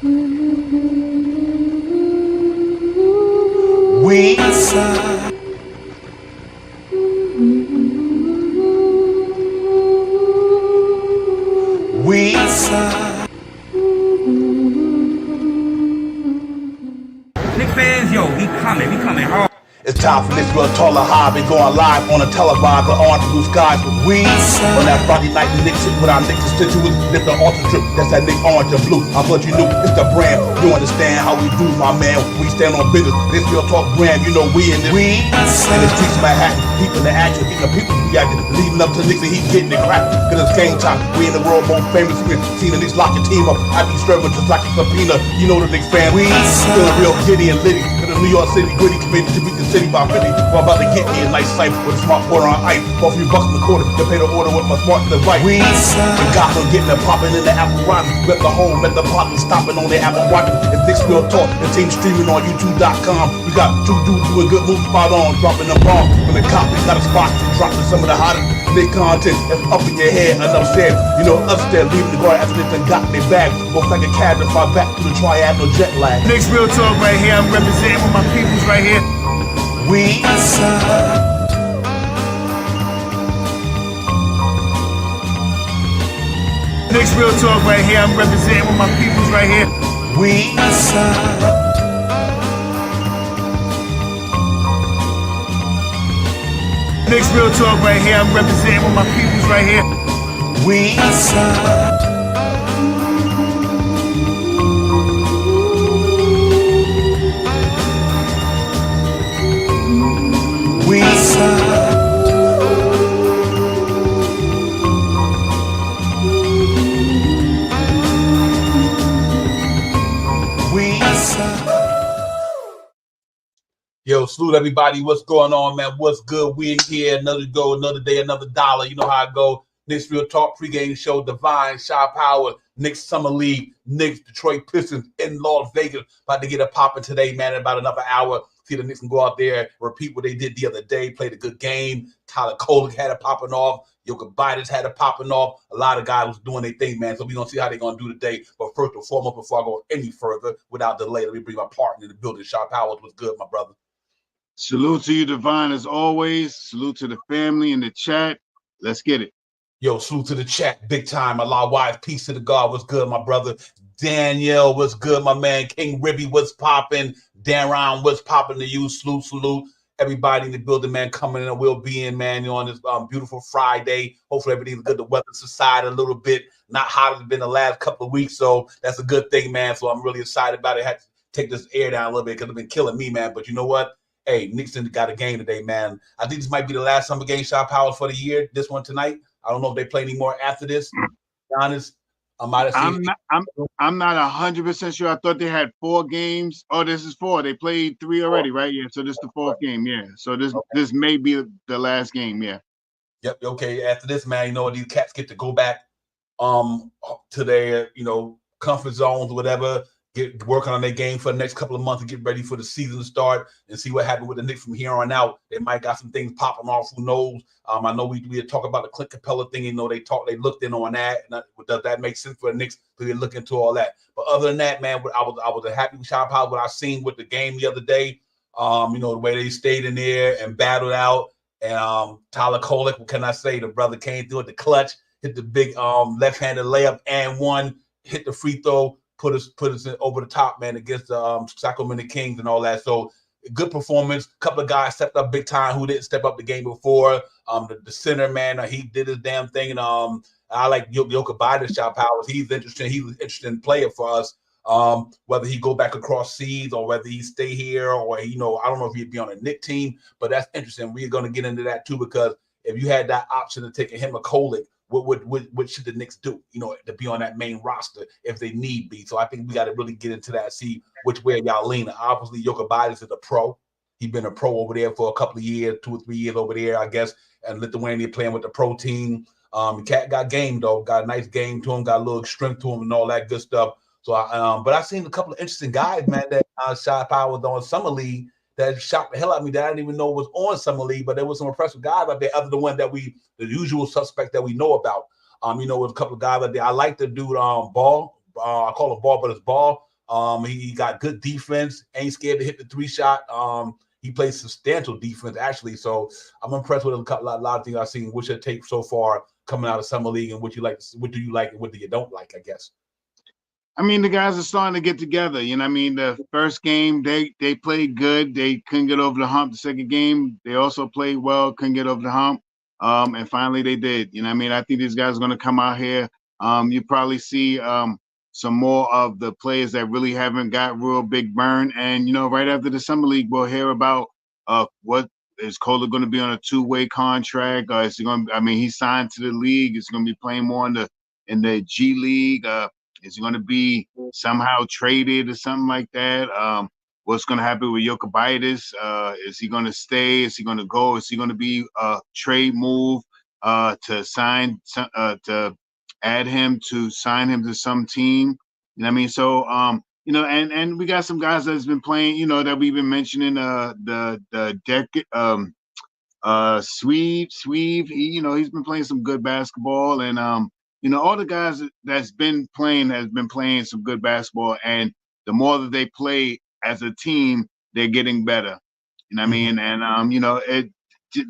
We side. We side. Knicks fans, yo, we coming hard. It's time for Knicks Real Taller High. Been going live on a televised or on blue skies with we on that Friday night Knicks shit with our Knicks constituents. Lift the altar trip. That's that Knicks orange and blue. I thought you knew it's the brand. You understand how we do, my man. We stand on business. This Real Talk brand. You know we in this. We in the streets of Manhattan. People in the action. Even the people reacting. Leading up to Knicks and he's getting it cracked. Cause it's game time. We in the world most famous. We seen the Knicks lock your team up. I be serving just like a subpoena. You know the Knicks fan. We feeling real giddy and litty. New York City gritty committed to beat the city by 50. Well, I'm about to get me a nice site with a smart quarter on ice. For a few bucks in the quarter to pay the order with my smart device. We and got them getting it popping in the Apple Watch. Rep the home, rep the popping, stopping on the Apple Watch. It's Knicks Real Talk. The team streaming on YouTube.com. We got two dudes doing good moves spot on, dropping them bombs. When the cops got a spot and dropping some of the hottest Knicks content that's up in your head. Enough said, you know, upstairs leaving the guard after they done got their bag. Looks like a cab to fly back to the triad, no jet lag. Knicks Real Talk right here. I'm representing with my peoples right here. We side. Knicks Real Talk right here. I'm representing with my peoples right here. We side. Knicks Real Talk right here. I'm representing with my peoples right here. We side. We side. We side. Yo, salute everybody. What's going on, man? What's good? We in here. Another go, another day, another dollar. You know how I go. Knicks Real Talk pregame show. Divine, Shy Power, Knicks Summer League, Knicks, Detroit Pistons in Las Vegas. About to get it popping today, man, in about another hour. See the Knicks can go out there, repeat what they did the other day, played a good game. Tyler Kolek had it popping off. Jokic Bidas had it popping off. A lot of guys was doing their thing, man. So we're going to see how they're going to do today. But first and foremost, before I go any further, without delay, let me bring my partner in the building. Shy Powers, what's good, my brother? Salute to you, Divine, as always. Salute to the family in the chat. Let's get it. Yo, salute to the chat. Big time. Allah wise. Peace to the God. What's good, my brother? Danielle, what's good, my man? King Ribby, what's popping? Darren, what's popping to you? Salute. Everybody in the building, man, coming in and will be in, man, on this beautiful Friday. Hopefully everything's good. The weather's subsided a little bit. Not hot as it's been the last couple of weeks, so that's a good thing, man. So I'm really excited about it. I had to take this air down a little bit because it's been killing me, man. But you know what? Hey, Knicks got a game today, man. I think this might be the last summer game, Shy Powers, for the year. This one tonight. I don't know if they play any more after this. To be honest, I might have seen. I'm not 100% sure. I thought they had 4 games. Oh, this is 4. They played 3 already, right? Yeah. So this is the 4th game. Yeah. So this may be the last game. Yeah. Yep. Okay. After this, man, you know these cats get to go back to their comfort zones or whatever. Get working on their game for the next couple of months and get ready for the season to start and see what happened with the Knicks from here on out. They might got some things popping off. Who knows? I know we had talked about the Clint Capella thing. They looked in on that. And does that make sense for the Knicks to look into all that? But other than that, man, I was happy with Shy Powell. What I seen with the game the other day. The way they stayed in there and battled out. And Tyler Kolek, what can I say? The brother came through at the clutch, hit the big left-handed layup and one, hit the free throw. Put us over the top, man, against the Sacramento Kings and all that. So good performance. A couple of guys stepped up big time who didn't step up the game before. The center, man, he did his damn thing. And I like Jokic Bidas, Shy Powers. He's interesting. He's an interesting player for us. Whether he go back across seas or whether he stay here or I don't know if he'd be on a Knicks team, but that's interesting. We're going to get into that too because if you had that option of taking him or Kolek, what should the Knicks do, to be on that main roster if they need be? So I think we got to really get into that, see which way y'all lean. Obviously, Jokic Bidas is a pro. He's been a pro over there for a couple of years, 2 or 3 years over there, I guess, and Lithuania playing with the pro team. Cat got game, though. Got a nice game to him, got a little strength to him and all that good stuff. So, but I've seen a couple of interesting guys, man, that Shy Powers on Summer League that shocked the hell out of me that I didn't even know was on Summer League, but there was some impressive guys out there other than one that the usual suspect that we know about. With a couple of guys out there. I like the dude Ball I call him ball, but it's ball. He got good defense, ain't scared to hit the 3-shot. He plays substantial defense, actually. So I'm impressed with a lot of things I've seen. What's your take so far coming out of summer league, and what do you like, and what do you don't like, I guess? I mean, the guys are starting to get together. You know what I mean? The first game, they played good. They couldn't get over the hump. The second game, they also played well, couldn't get over the hump. And finally they did. You know what I mean? I think these guys are going to come out here. You probably see some more of the players that really haven't got real big burn. And, right after the summer league, we'll hear about what is Kohler going to be on a 2-way contract? Or is he going to, he signed to the league. Is he going to be playing more in the G League? Is he going to be somehow traded or something like that? What's going to happen with Jokic? Is he going to stay? Is he going to go? Is he going to be a trade move to add him, to sign him to some team? You know what I mean? So, and we got some guys that's been playing, that we've been mentioning, Sweeve, he's been playing some good basketball, and all the guys that's been playing has been playing some good basketball, and the more that they play as a team, they're getting better. You know what I mean? And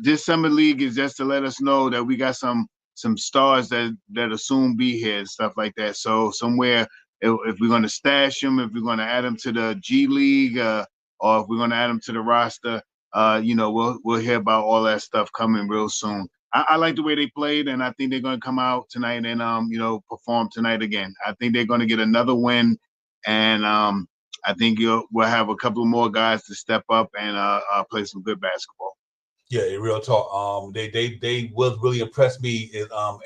this summer league is just to let us know that we got some stars that'll soon be here and stuff like that. So somewhere, if we're going to stash them, if we're going to add them to the G League, or if we're going to add them to the roster, we'll hear about all that stuff coming real soon. I like the way they played, and I think they're going to come out tonight and perform tonight again. I think they're going to get another win, and I think we'll have a couple more guys to step up and play some good basketball. Yeah, real talk. They was really impressed me.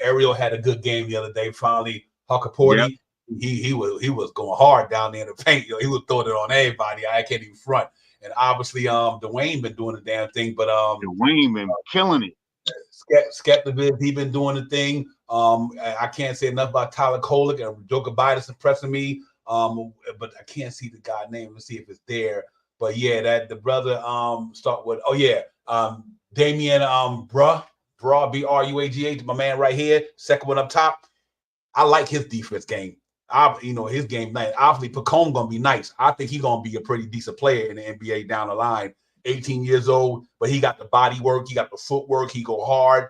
Ariel had a good game the other day. Finally, Huckaporty, he was going hard down there in the paint. He was throwing it on everybody. I can't even front. And obviously, Dwayne been doing the damn thing, but Dwayne been killing it. Skeptic, he been doing the thing. I can't say enough about Tyler Kolek and Jokic impressing me. But I can't see the guy name. Let's see if it's there. But yeah, that the brother start with. Oh yeah, Damian Bruh Bruagh, my man right here, second one up top. I like his defense game. His game nice. Obviously, Pacone gonna be nice. I think he's gonna be a pretty decent player in the NBA down the line. 18 years old, but he got the body work, he got the footwork, he go hard.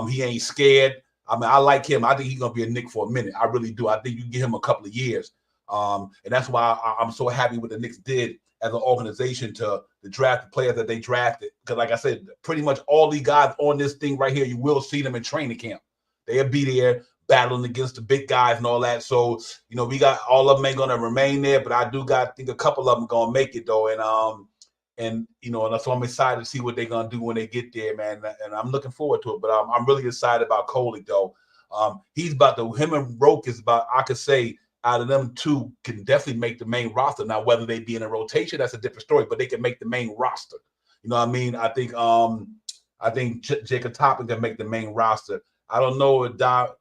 He ain't scared. I like him. I think he's gonna be a Knick for a minute. I really do. I think you give him a couple of years. And that's why I'm so happy what the Knicks did as an organization to draft the players that they drafted. Because like I said, pretty much all these guys on this thing right here, you will see them in training camp. They'll be there battling against the big guys and all that. So, we got all of them ain't gonna remain there, but I think a couple of them gonna make it though. And so I'm excited to see what they're gonna do when they get there, man. And I'm looking forward to it. But I'm really excited about Coley though. Him and Roke is about, I could say, out of them two can definitely make the main roster. Now, whether they be in a rotation, that's a different story, but they can make the main roster. You know what I mean? I think Jacob Toppin can make the main roster. I don't know if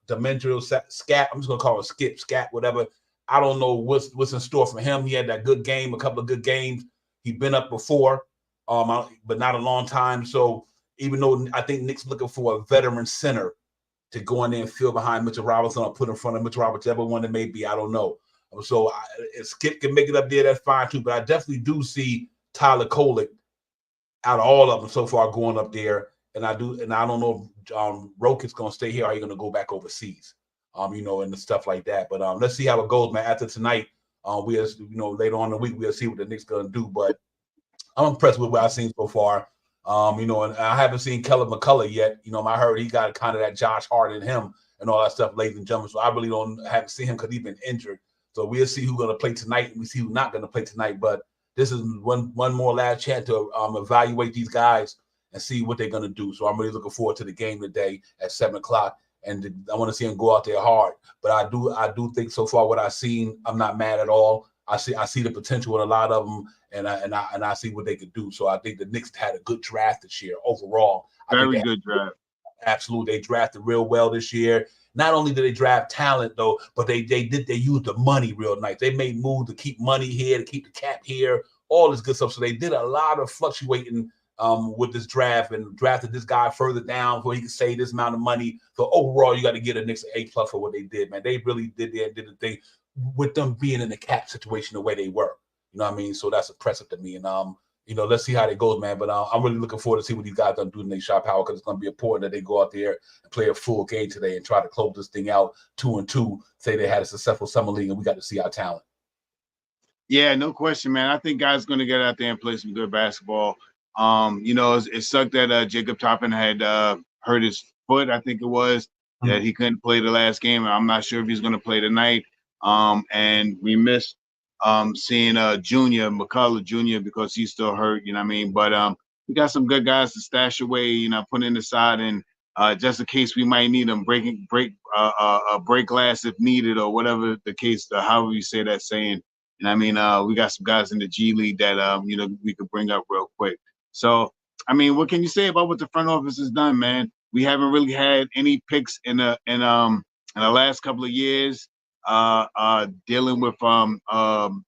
Demetrio Scat, I'm just gonna call it Scat, whatever. I don't know what's in store for him. He had that good game, a couple of good games. He's been up before, but not a long time. So even though I think Knicks looking for a veteran center to go in there and fill behind Mitchell Robinson or put in front of Mitchell Robinson, whichever one it may be, I don't know. So if Skip can make it up there, that's fine too. But I definitely do see Tyler Kolek out of all of them so far going up there. And I don't know if Roke is going to stay here or are you going to go back overseas, and stuff like that. But let's see how it goes, man. After tonight, later on in the week, we'll see what the Knicks going to do. But I'm impressed with what I've seen so far. And I haven't seen Kellen McCullough yet. I heard he got kind of that Josh Hart in him and all that stuff, ladies and gentlemen. So I really haven't seen him because he's been injured. So we'll see who's going to play tonight and we see who's not going to play tonight. But this is one more last chance to evaluate these guys and see what they're going to do. So I'm really looking forward to the game today at 7:00. And I want to see them go out there hard. But I do think so far what I've seen, I'm not mad at all. I see the potential in a lot of them, and I see what they could do. So I think the Knicks had a good draft this year overall. Very good draft. Absolutely, they drafted real well this year. Not only did they draft talent though, but they used the money real nice. They made moves to keep money here, to keep the cap here, all this good stuff. So they did a lot of fluctuating with this draft and drafted this guy further down where he could save this amount of money. So overall, you got to get a Knicks A+ for what they did, man. They really did the thing. with them being in the cap situation the way they were. You know what I mean? So that's impressive to me. And let's see how it goes, man. But I'm really looking forward to see what these guys are doing in their shot power, because it's going to be important that they go out there and play a full game today and try to close this thing out 2-2. Say they had a successful summer league and we got to see our talent. Yeah, no question, man. I think guys going to get out there and play some good basketball. It sucked that Jacob Toppin had hurt his foot. I think it was that he couldn't play the last game. I'm not sure if he's going to play tonight. And we missed seeing Junior McCullough Jr. because he's still hurt. You know what I mean? But we got some good guys to stash away. Put in the side, and just in case we might need them, break glass if needed, or whatever the case. However you say that saying. And I mean, we got some guys in the G League that we could bring up real quick. So, I mean, what can you say about what the front office has done, man? We haven't really had any picks in the last couple of years. Dealing with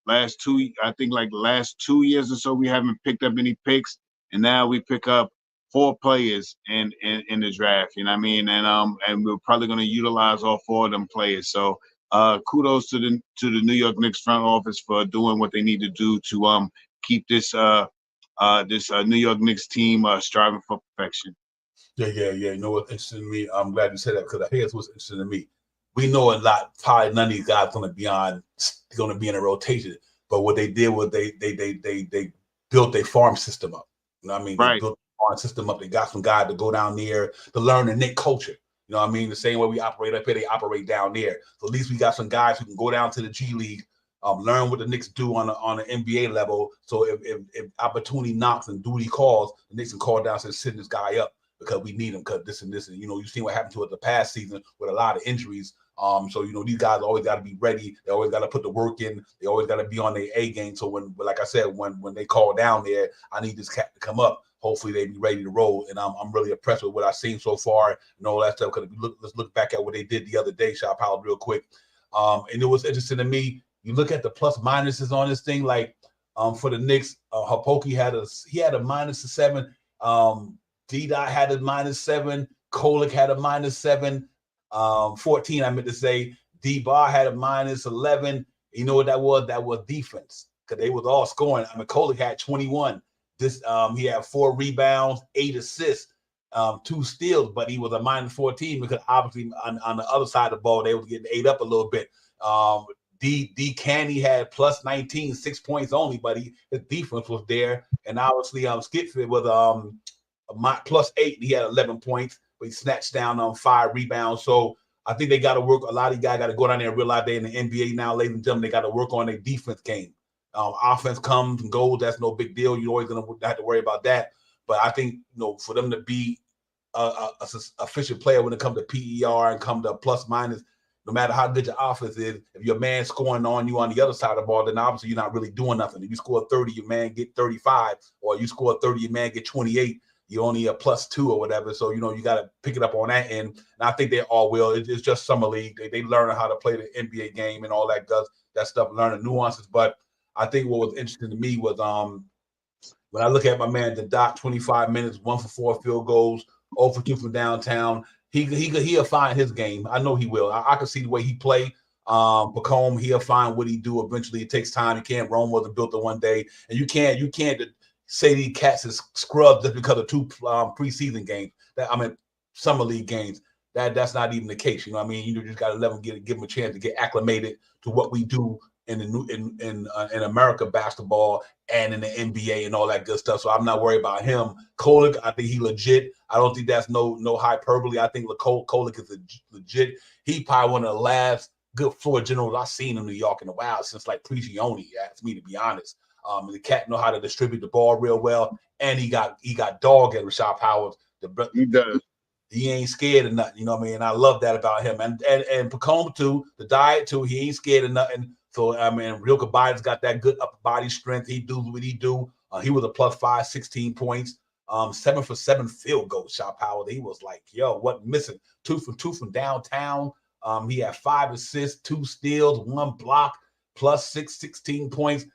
last 2 years or so, we haven't picked up any picks, and now we pick up 4 players in the draft. You know what I mean? And we're probably going to utilize all 4 of them players. So. Kudos to the New York Knicks front office for doing what they need to do to keep this New York Knicks team striving for perfection. Yeah. You know what's interesting to me? I'm glad you said that, because here's what's interesting to me. We know a lot. Probably none of these guys going to be in a rotation. But what they did was they built their farm system up. You know what I mean? Right. They built the farm system up. They got some guys to go down there to learn the Knicks culture. You know what I mean? The same way we operate up here, they operate down there. So at least we got some guys who can go down to the G League, learn what the Knicks do on the NBA level. So if opportunity knocks and duty calls, the Knicks can call down and send this guy up, because we need him, because this and this. And, you've seen what happened to us the past season with a lot of injuries. So, these guys always got to be ready. They always got to put the work in. They always got to be on their A game. So like I said, when they call down there, I need this cat to come up. Hopefully they be ready to roll, and I'm really impressed with what I've seen so far and all that stuff. Because let's look back at what they did the other day, Shot Powell, real quick. And it was interesting to me. You look at the plus minuses on this thing, like for the Knicks, Hapoki had a -7. D-Dot had a -7. Kolick had a -7. 14, I meant to say. D-Bar had a -11. You know what that was? That was defense, because they was all scoring. I mean, Kolick had 21. He had 4 rebounds, 8 assists, 2 steals, but he was a -14 because obviously on the other side of the ball, they were getting ate up a little bit. D Candy had +19, 6 points only, but his defense was there. And obviously Skipford was +8. He had 11 points, but he snatched down 5 rebounds. So I think they got to work. A lot of you guys got to go down there and realize they're in the NBA now, ladies and gentlemen. They got to work on their defense game. Offense comes and goes. That's no big deal. You're always going to have to worry about that. But I think, for them to be a efficient player when it comes to PER and come to plus minus, no matter how good your offense is, if your man scoring on you on the other side of the ball, then obviously you're not really doing nothing. If you score 30, your man get 35, or you score 30, your man get 28. You're only a +2 or whatever. So, you got to pick it up on that end. And I think they all will. It's just summer league. They learn how to play the NBA game and all that stuff, learning nuances. But I think what was interesting to me was when I look at my man, the Doc, 25 minutes, 1 for 4 field goals, 0 for 2 from downtown. He'll find his game. I know he will. I can see the way he play. Pregame, he'll find what he do eventually. It takes time. You can't. Rome wasn't built in one day, and you can't say these cats is scrubbed just because of 2 preseason games. Summer league games. That's not even the case. You know what I mean? You just got to let them give them a chance to get acclimated to what we do in America basketball and in the NBA and all that good stuff. So I'm not worried about him. Kolick, I think he legit. I don't think that's no hyperbole. I think Kolick is legit. He probably one of the last good floor generals I've seen in New York in a while, since like Prigioni, asked me, to be honest. The cat know how to distribute the ball real well, and he got dog at Rashad Powers. He does. He ain't scared of nothing, you know what I mean? And I love that about him. And Pregame too, the diet too, he ain't scared of nothing. So, I mean, Real Kabaya's got that good upper body strength. He do what he do. He was a +5, 16 points, 7 for 7 field goals, shot power. He was like, yo, what missing? 2 for 2 from downtown. He had 5 assists, 2 steals, 1 block, +6, 16 points.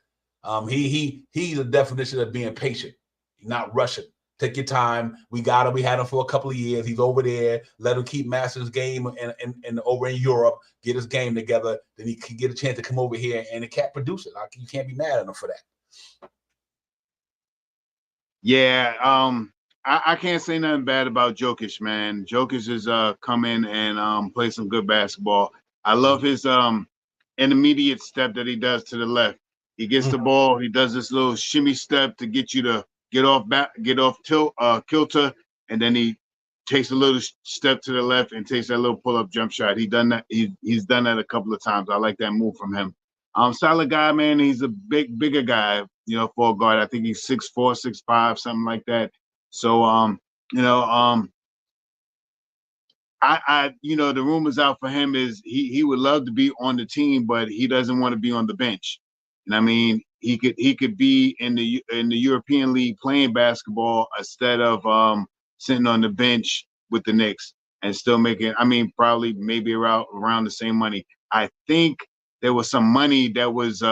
He's the definition of being patient, not rushing. Take your time. We got him. We had him for a couple of years. He's over there. Let him keep mastering his game and over in Europe, get his game together. Then he can get a chance to come over here and the cat produce it. You can't be mad at him for that. Yeah, I can't say nothing bad about Jokic, man. Jokic is come in and play some good basketball. I love his intermediate step that he does to the left. He gets the ball, he does this little shimmy step to get you to get off kilter, and then he takes a little step to the left and takes that little pull-up jump shot. He's done that a couple of times. I like that move from him. Solid guy, man. He's a bigger guy, for a guard. I think he's 6'4", 6'5", something like that. So, the rumors out for him is he would love to be on the team, but he doesn't want to be on the bench. And I mean, he could be in the European League playing basketball instead of sitting on the bench with the Knicks and still making. I mean, probably maybe around the same money. I think there was some money that was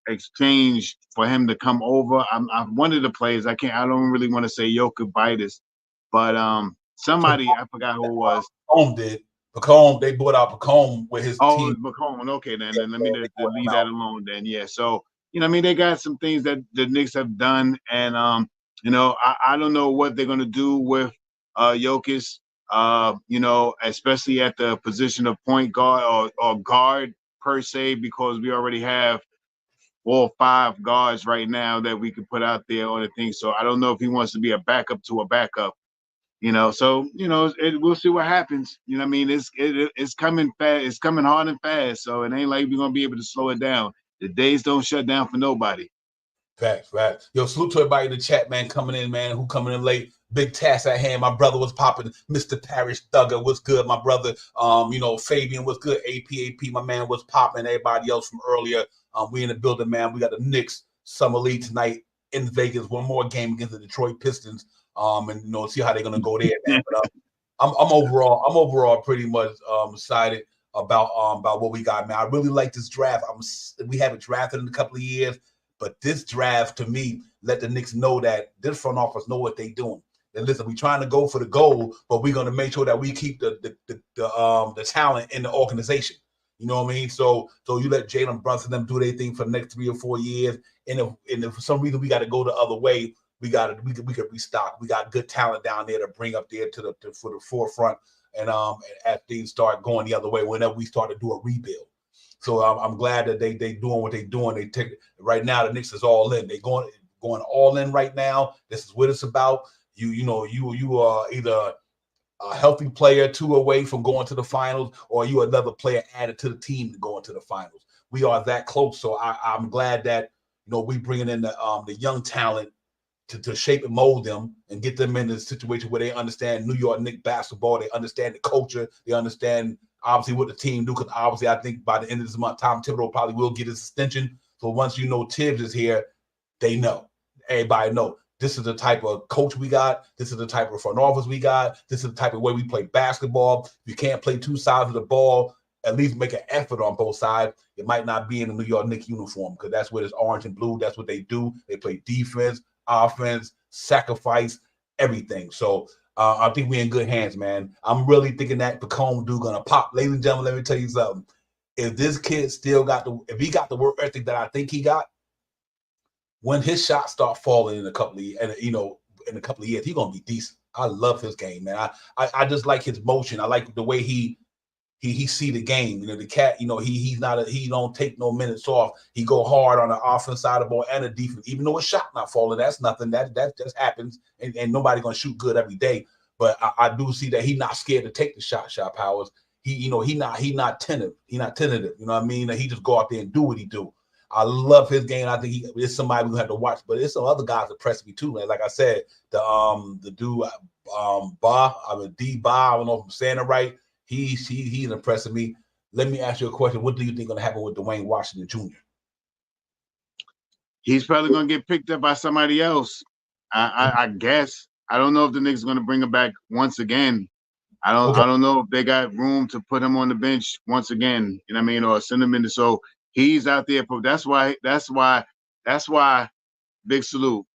exchanged for him to come over. I'm one of the players. I don't really want to say Jokic, but somebody, I forgot who it was. Pacome did. Pacome, they bought out Pacome with his team. Oh, Pacome. Okay, then let me leave that alone then. Yeah, so, they got some things that the Knicks have done, and, I don't know what they're going to do with Jokic, especially at the position of point guard or guard per se, because we already have 4 or 5 guards right now that we could put out there on the thing. So I don't know if he wants to be a backup to a backup. So we'll see what happens. I mean, it's coming fast. It's coming hard and fast. So it ain't like we're gonna be able to slow it down. The days don't shut down for nobody. Facts. Yo, salute to everybody in the chat, man. Coming in, man. Who coming in late? Big task at hand. My brother was popping. Mr. Parrish Thugger was good. My brother, Fabian was good. APAP, my man was popping. Everybody else from earlier. We in the building, man. We got the Knicks Summer League tonight in Vegas. One more game against the Detroit Pistons. And see how they're gonna go there, man. But I'm overall pretty much excited about what we got, man. I really like this draft. We haven't drafted in a couple of years, but this draft to me let the Knicks know that this front office know what they're doing. And listen, we're trying to go for the goal, but we're gonna make sure that we keep the talent in the organization. You know what I mean? So you let Jalen Brunson them do their thing for the next 3 or 4 years, and if for some reason we got to go the other way, we could restock. We got good talent down there to bring up there for the forefront, and as things start going the other way, whenever we start to do a rebuild. So I'm glad that they doing what they doing. They take right now. The Knicks is all in. They going all in right now. This is what it's about. You are either a healthy player 2 away from going to the finals, or you another player added to the team to go into the finals. We are that close. So I'm glad that we bringing in the young talent to shape and mold them and get them in a situation where they understand New York Knicks basketball. They understand the culture. They understand obviously what the team do, because obviously I think by the end of this month, Tom Thibodeau probably will get his extension. So once Tibbs is here, they know. Everybody know. This is the type of coach we got. This is the type of front office we got. This is the type of way we play basketball. If you can't play 2 sides of the ball, at least make an effort on both sides. It might not be in the New York Knicks uniform, because that's what it's orange and blue. That's what they do. They play defense, offense, sacrifice, everything. So I think we're in good hands, man. I'm really thinking that Pacome dude gonna pop. Ladies and gentlemen, let me tell you something. If this kid still if he got the work ethic that I think he got, when his shots start falling in a couple of years, he's gonna be decent. I love his game, man. I just like his motion. I like the way he see the game. The cat, he don't take no minutes off. He go hard on the offense side of the ball and the defense. Even though a shot not falling, that's nothing. That just happens, and nobody gonna shoot good every day. But I do see that he's not scared to take the shot powers. He not tentative. He not tentative. You know what I mean? He just go out there and do what he do. I love his game. I think it's somebody we have to watch. But there's some other guys that impress me too, man. Like I said, the dude D-Ba. I don't know if I'm saying it right. He's impressing me. Let me ask you a question. What do you think is going to happen with Dwayne Washington Jr.? He's probably going to get picked up by somebody else. I guess. I don't know if the Knicks are going to bring him back once again. I don't know if they got room to put him on the bench once again. You know what I mean? Or send him in. So he's out there. That's why. Big salute.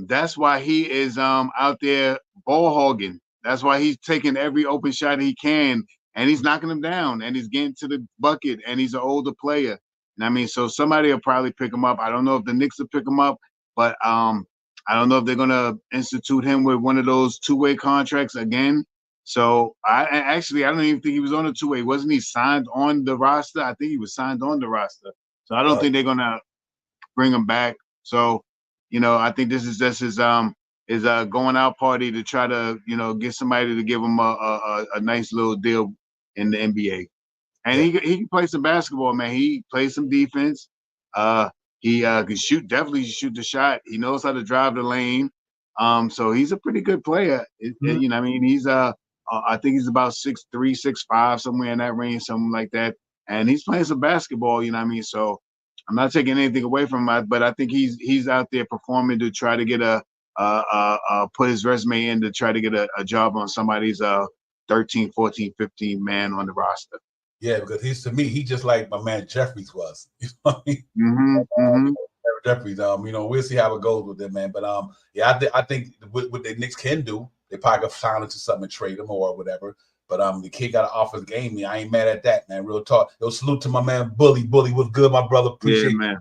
That's why he is out there ball hogging. That's why he's taking every open shot he can, and he's knocking them down, and he's getting to the bucket, and he's an older player. And I mean, so somebody will probably pick him up. I don't know if the Knicks will pick him up, but I don't know if they're gonna institute him with one of those two-way contracts again. So I don't even think he was on a two-way. Wasn't he signed on the roster? I think he was signed on the roster. So I don't think they're gonna bring him back. So, I think this is just his going out party to try to, get somebody to give him a nice little deal in the NBA. And he can play some basketball, man. He plays some defense. He can definitely shoot the shot. He knows how to drive the lane. So he's a pretty good player. I mean, he's I think he's about 6'3", 6'5", somewhere in that range, something like that. And he's playing some basketball, you know what I mean? So I'm not taking anything away from him, but I think he's out there performing to try to get put his resume in to try to get a job on somebody's 13, 14, 15 man on the roster. Yeah, because he's just like my man Jeffries was. You know what I mean? Jeffries. We'll see how it goes with them, man. But I think what the Knicks can do, they probably can sign into something and trade him or whatever. But the kid got an office game. I ain't mad at that, man. Real talk. Yo, salute to my man Bully. Bully was good, my brother. Appreciate it, man.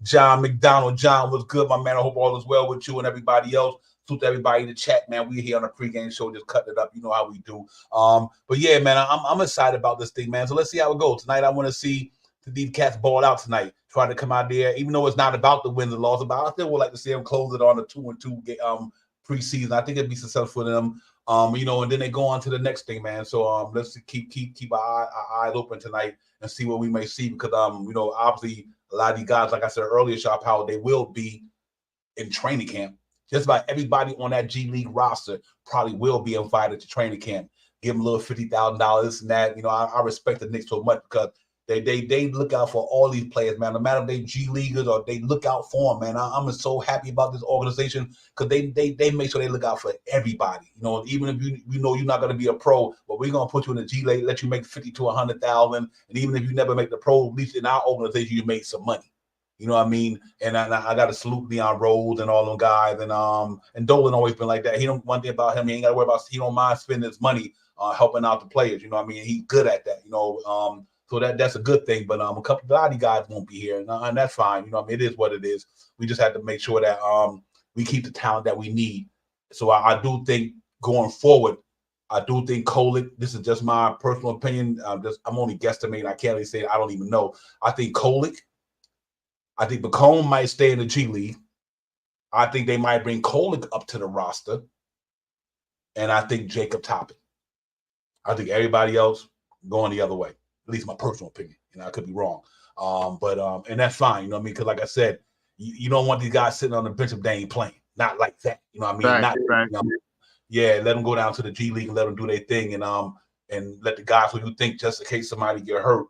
John McDonald. John was good, my man. I hope all is well with you and everybody else. Salute to everybody in the chat, man. We here on the pregame show, just cutting it up. You know how we do. But yeah, man, I'm excited about this thing, man. So let's see how it goes tonight. I want to see these cats ball out tonight. Try to come out there, even though it's not about the wins and losses, but I still would like to see them close it on a 2-2 preseason. I think it'd be successful for them. And then they go on to the next thing, man. So let's keep our eyes open tonight and see what we may see, because obviously a lot of these guys, like I said earlier, Sharp Howard, they will be in training camp. Just about everybody on that G League roster probably will be invited to training camp. Give them a little $50,000, this and that. I respect the Knicks so much because they look out for all these players, man. No matter if they G Leaguers or they look out for them, man. I'm so happy about this organization because they make sure they look out for everybody. Even if you're not going to be a pro, but we're going to put you in the G League, let you make 50 to 100,000, and even if you never make the pro, at least in our organization you made some money. You know what I mean? And I got to salute Leon Rose and all them guys, and Dolan always been like that. One thing about him, he ain't got to worry about. He don't mind spending his money helping out the players. You know what I mean? He's good at that. So that's a good thing. But a lot of guys won't be here, and that's fine. It is what it is. We just have to make sure that we keep the talent that we need. So I do think going forward, I do think Kolek. This is just my personal opinion. I'm only guesstimating. I can't really say. I don't even know. I think Kolek. I think McComb might stay in the G League. I think they might bring Kolek up to the roster. And I think Jacob Toppin. I think everybody else going the other way. At least my personal opinion. I could be wrong. And that's fine. You know what I mean? Because like I said, you don't want these guys sitting on the bench if they ain't playing. Not like that. You know what I mean? Right. Yeah, let them go down to the G League and let them do their thing. And let the guys who you think just in case somebody get hurt.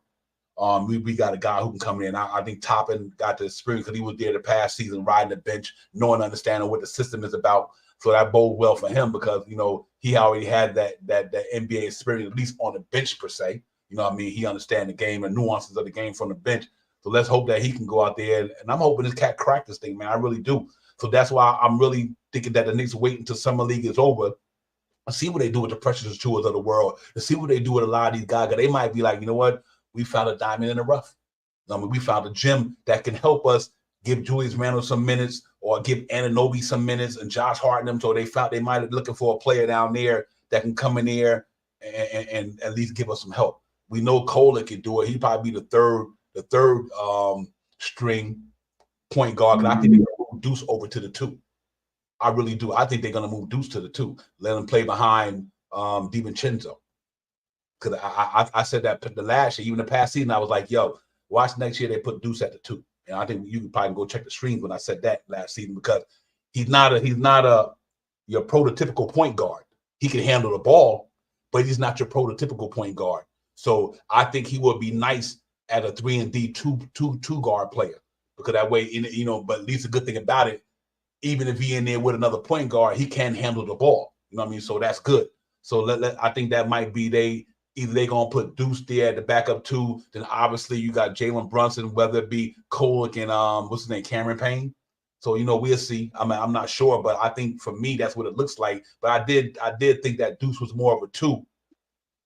We got a guy who can come in. I think Toppin got the experience because he was there the past season, riding the bench, knowing, understanding what the system is about. So that bode well for him because he already had that NBA experience, at least on the bench per se. You know what I mean? He understands the game and nuances of the game from the bench. So let's hope that he can go out there. And I'm hoping this cat crack this thing, man. I really do. So that's why I'm really thinking that the Knicks wait until summer league is over. And see what they do with the Precious Jewels of the world. And see what they do with a lot of these guys. They might be like, you know what? We found a diamond in the rough. We found a gem that can help us give Julius Randle some minutes or give Anunoby some minutes and Josh Hart them. So they might be looking for a player down there that can come in there and at least give us some help. We know Kolek can do it. He'd probably be the third string point guard. And I think they're going to move Deuce over to the 2. I really do. I think they're going to move Deuce to the 2. Let him play behind DiVincenzo. Because I said that the last year, even the past season, I was like, yo, watch next year they put Deuce at the 2. And I think you can probably go check the streams when I said that last season because he's not your prototypical point guard. He can handle the ball, but he's not your prototypical point guard. So I think he would be nice at a 3-and-D two guard player because that way, but at least the good thing about it, even if he in there with another point guard, he can handle the ball. You know what I mean? So that's good. So I think that might be either they're going to put Deuce there at the backup 2. Then obviously you got Jalen Brunson, whether it be Kolek and what's his name, Cameron Payne. So we'll see. I mean, I'm not sure, but I think for me that's what it looks like. But I did think that Deuce was more of a 2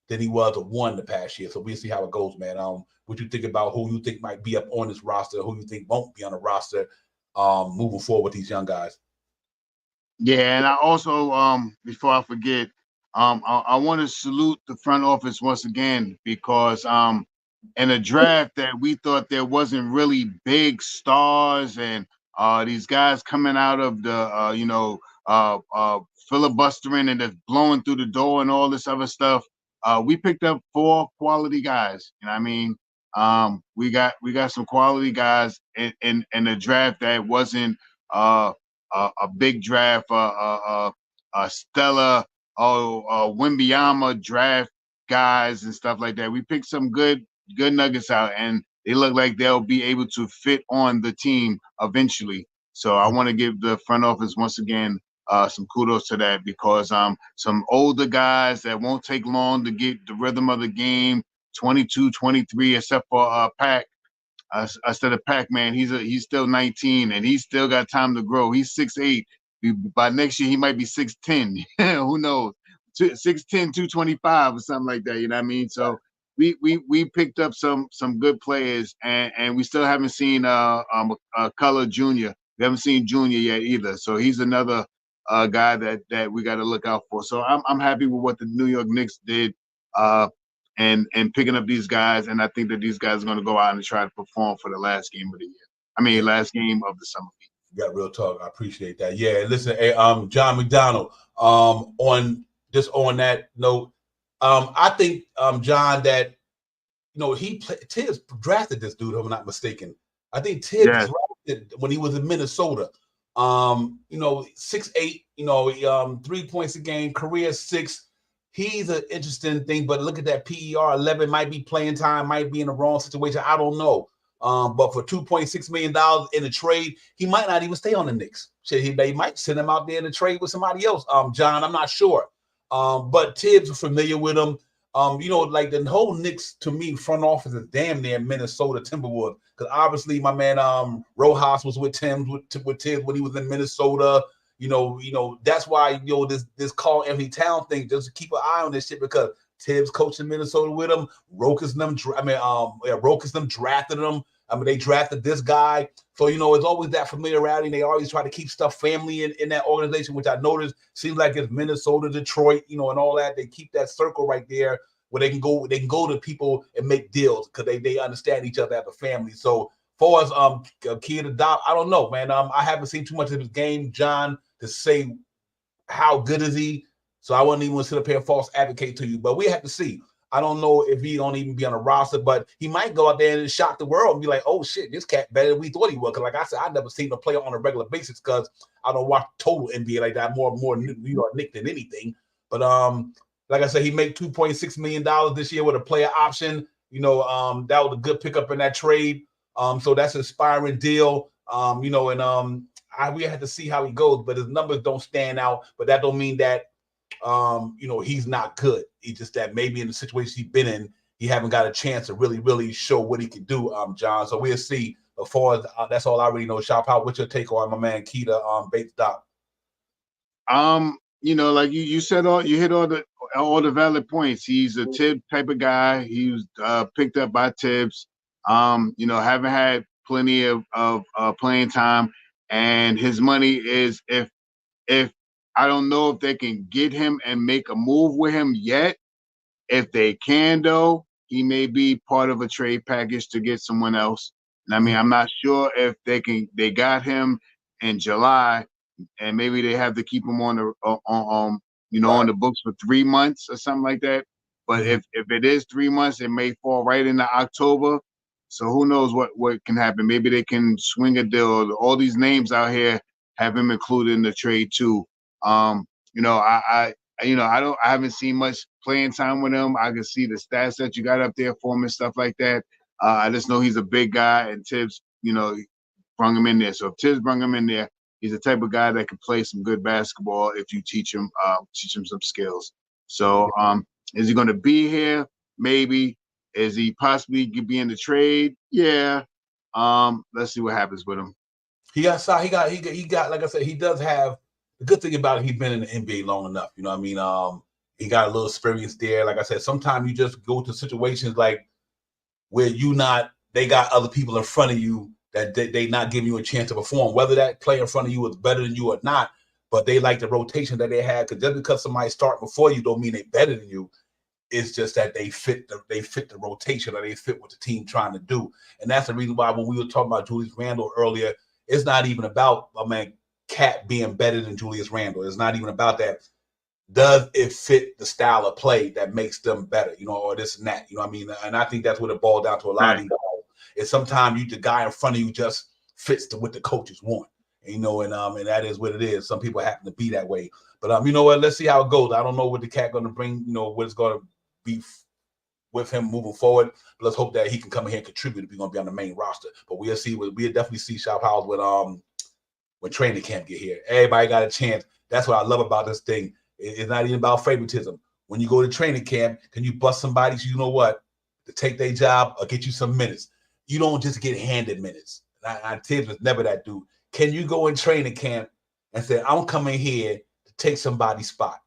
than he was a 1 the past year. So we'll see how it goes, man. What you think about who you think might be up on this roster, who you think won't be on the roster, moving forward with these young guys? Yeah, and I also before I forget, I want to salute the front office once again because in a draft that we thought there wasn't really big stars and these guys coming out of the filibustering and just blowing through the door and all this other stuff. We picked up 4 quality guys. You know what I mean? We got some quality guys in a draft that wasn't a big draft, Stella, Wimbyama draft guys and stuff like that. We picked some good nuggets out, and they look like they'll be able to fit on the team eventually. So I want to give the front office once again some kudos to that because some older guys that won't take long to get the rhythm of the game, 22, 23, except for Pack. Instead of Pac-Man, he's still 19 and he's still got time to grow. He's 6'8". By next year, he might be 6'10". Who knows? 6'10", 225 or something like that. You know what I mean? So we picked up some good players and we still haven't seen Color Jr. We haven't seen Junior yet either. So he's another guy that we got to look out for. So I'm happy with what the New York Knicks did. And picking up these guys, and I think that these guys are going to go out and try to perform for the last game of the year. I mean, last game of the summer league. Yeah, real talk. I appreciate that. Yeah, listen, hey, John McDonald. On that note, I think John that Tibbs drafted this dude. If I'm not mistaken. I think Tibbs drafted when he was in Minnesota. 6'8", 3 points a game, career 6. He's an interesting thing, but look at that PER 11. Might be playing time, might be in the wrong situation. I don't know. But for $2.6 million in a trade, he might not even stay on the Knicks. They might send him out there in a trade with somebody else. John, I'm not sure. But Tibbs was familiar with him. Like the whole Knicks to me front office is damn near Minnesota Timberwolves because obviously my man Rojas was with Tibbs when he was in Minnesota. That's why this Carl Anthony Town thing, just to keep an eye on this shit because Tibbs coaching Minnesota with him. Rokas them drafted him. I mean, they drafted this guy. So, it's always that familiarity. And they always try to keep stuff family in that organization, which I noticed seems like it's Minnesota, Detroit, and all that. They keep that circle right there where they can go to people and make deals because they understand each other as a family. So far as Kid Adopt, I don't know, man. I haven't seen too much of his game, John, to say how good is he. So I wouldn't even sit up here and false advocate to you, but we have to see. I don't know if he don't even be on a roster, but he might go out there and shock the world and be like, oh shit, this cat better than we thought he was. Because like I said, I've never seen him play on a regular basis because I don't watch total NBA like that, more New York Knicks than anything. But like I said, he made $2.6 million this year with a player option. That was a good pickup in that trade. So that's an inspiring deal. We had to see how he goes, but his numbers don't stand out. But that don't mean that he's not good. It's just that maybe in the situation he's been in, he haven't got a chance to really, really show what he can do, John. So we'll see. As far as that's all I really know. Shop out. What's your take on my man Keita Bates Doc? Like you said, you hit all the valid points. He's a Tibbs type of guy. He was picked up by Tibbs. Haven't had plenty of playing time, and his money is if I don't know if they can get him and make a move with him yet. If they can, though, he may be part of a trade package to get someone else. And I mean, I'm not sure if they got him in July, and maybe they have to keep him on the on the books for 3 months or something like that. But if it is 3 months, it may fall right into October. So who knows what can happen? Maybe they can swing a deal. All these names out here have him included in the trade too. I haven't seen much playing time with him. I can see the stats that you got up there for him and stuff like that. I just know he's a big guy, and Tibbs, brung him in there. So if Tibbs brung him in there, he's the type of guy that can play some good basketball if you teach him some skills. So is he going to be here? Maybe. Is he possibly could be in the trade? Yeah. Let's see what happens with him. He got like I said, he does have the good thing about it, he's been in the NBA long enough. You know what I mean? He got a little experience there. Like I said, sometimes you just go to situations like where they got other people in front of you that they not giving you a chance to perform, whether that player in front of you is better than you or not, but they like the rotation that they had. Because just because somebody start before you don't mean they better than you. It's just that they fit the rotation, or they fit what the team trying to do. And that's the reason why when we were talking about Julius Randle earlier, it's not even about Cat being better than Julius Randle. It's not even about that. Does it fit the style of play that makes them better, or this and that? You know what I mean? And I think that's what it boils down to a lot of these guys. Is sometimes the guy in front of you just fits what the coaches want. And that is what it is. Some people happen to be that way. But you know what? Let's see how it goes. I don't know what the Cat going to bring, what it's going to be with him moving forward. But let's hope that he can come in here and contribute if he's going to be on the main roster. But we'll see. We'll definitely see Shop House when training camp get here. Everybody got a chance. That's what I love about this thing. It's not even about favoritism. When you go to training camp, can you bust somebody so you know what? To take their job or get you some minutes. You don't just get handed minutes. Tibbs was never that dude. Can you go in training camp and say, I'm coming here to take somebody's spot?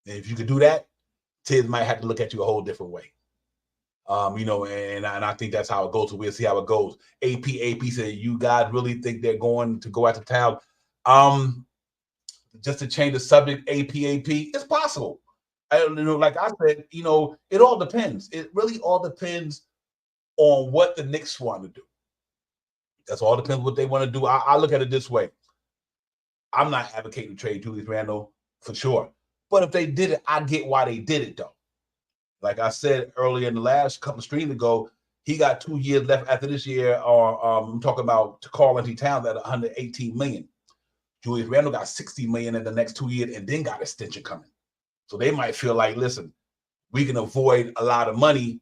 And if you could do that, Tibbs might have to look at you a whole different way. And I think that's how it goes. So we'll see how it goes. AP said, you guys really think they're going to go after town? Just to change the subject, AP, it's possible. Like I said, it all depends. It really all depends on what the Knicks want to do. That's all depends what they want to do. I look at it this way. I'm not advocating to trade Julius Randle for sure. But if they did it, I get why they did it, though. Like I said earlier in the last couple of streams ago, he got 2 years left after this year. I'm talking about Karl-Anthony Towns at $118 million. Julius Randle got $60 million in the next 2 years and then got an extension coming. So they might feel like, listen, we can avoid a lot of money.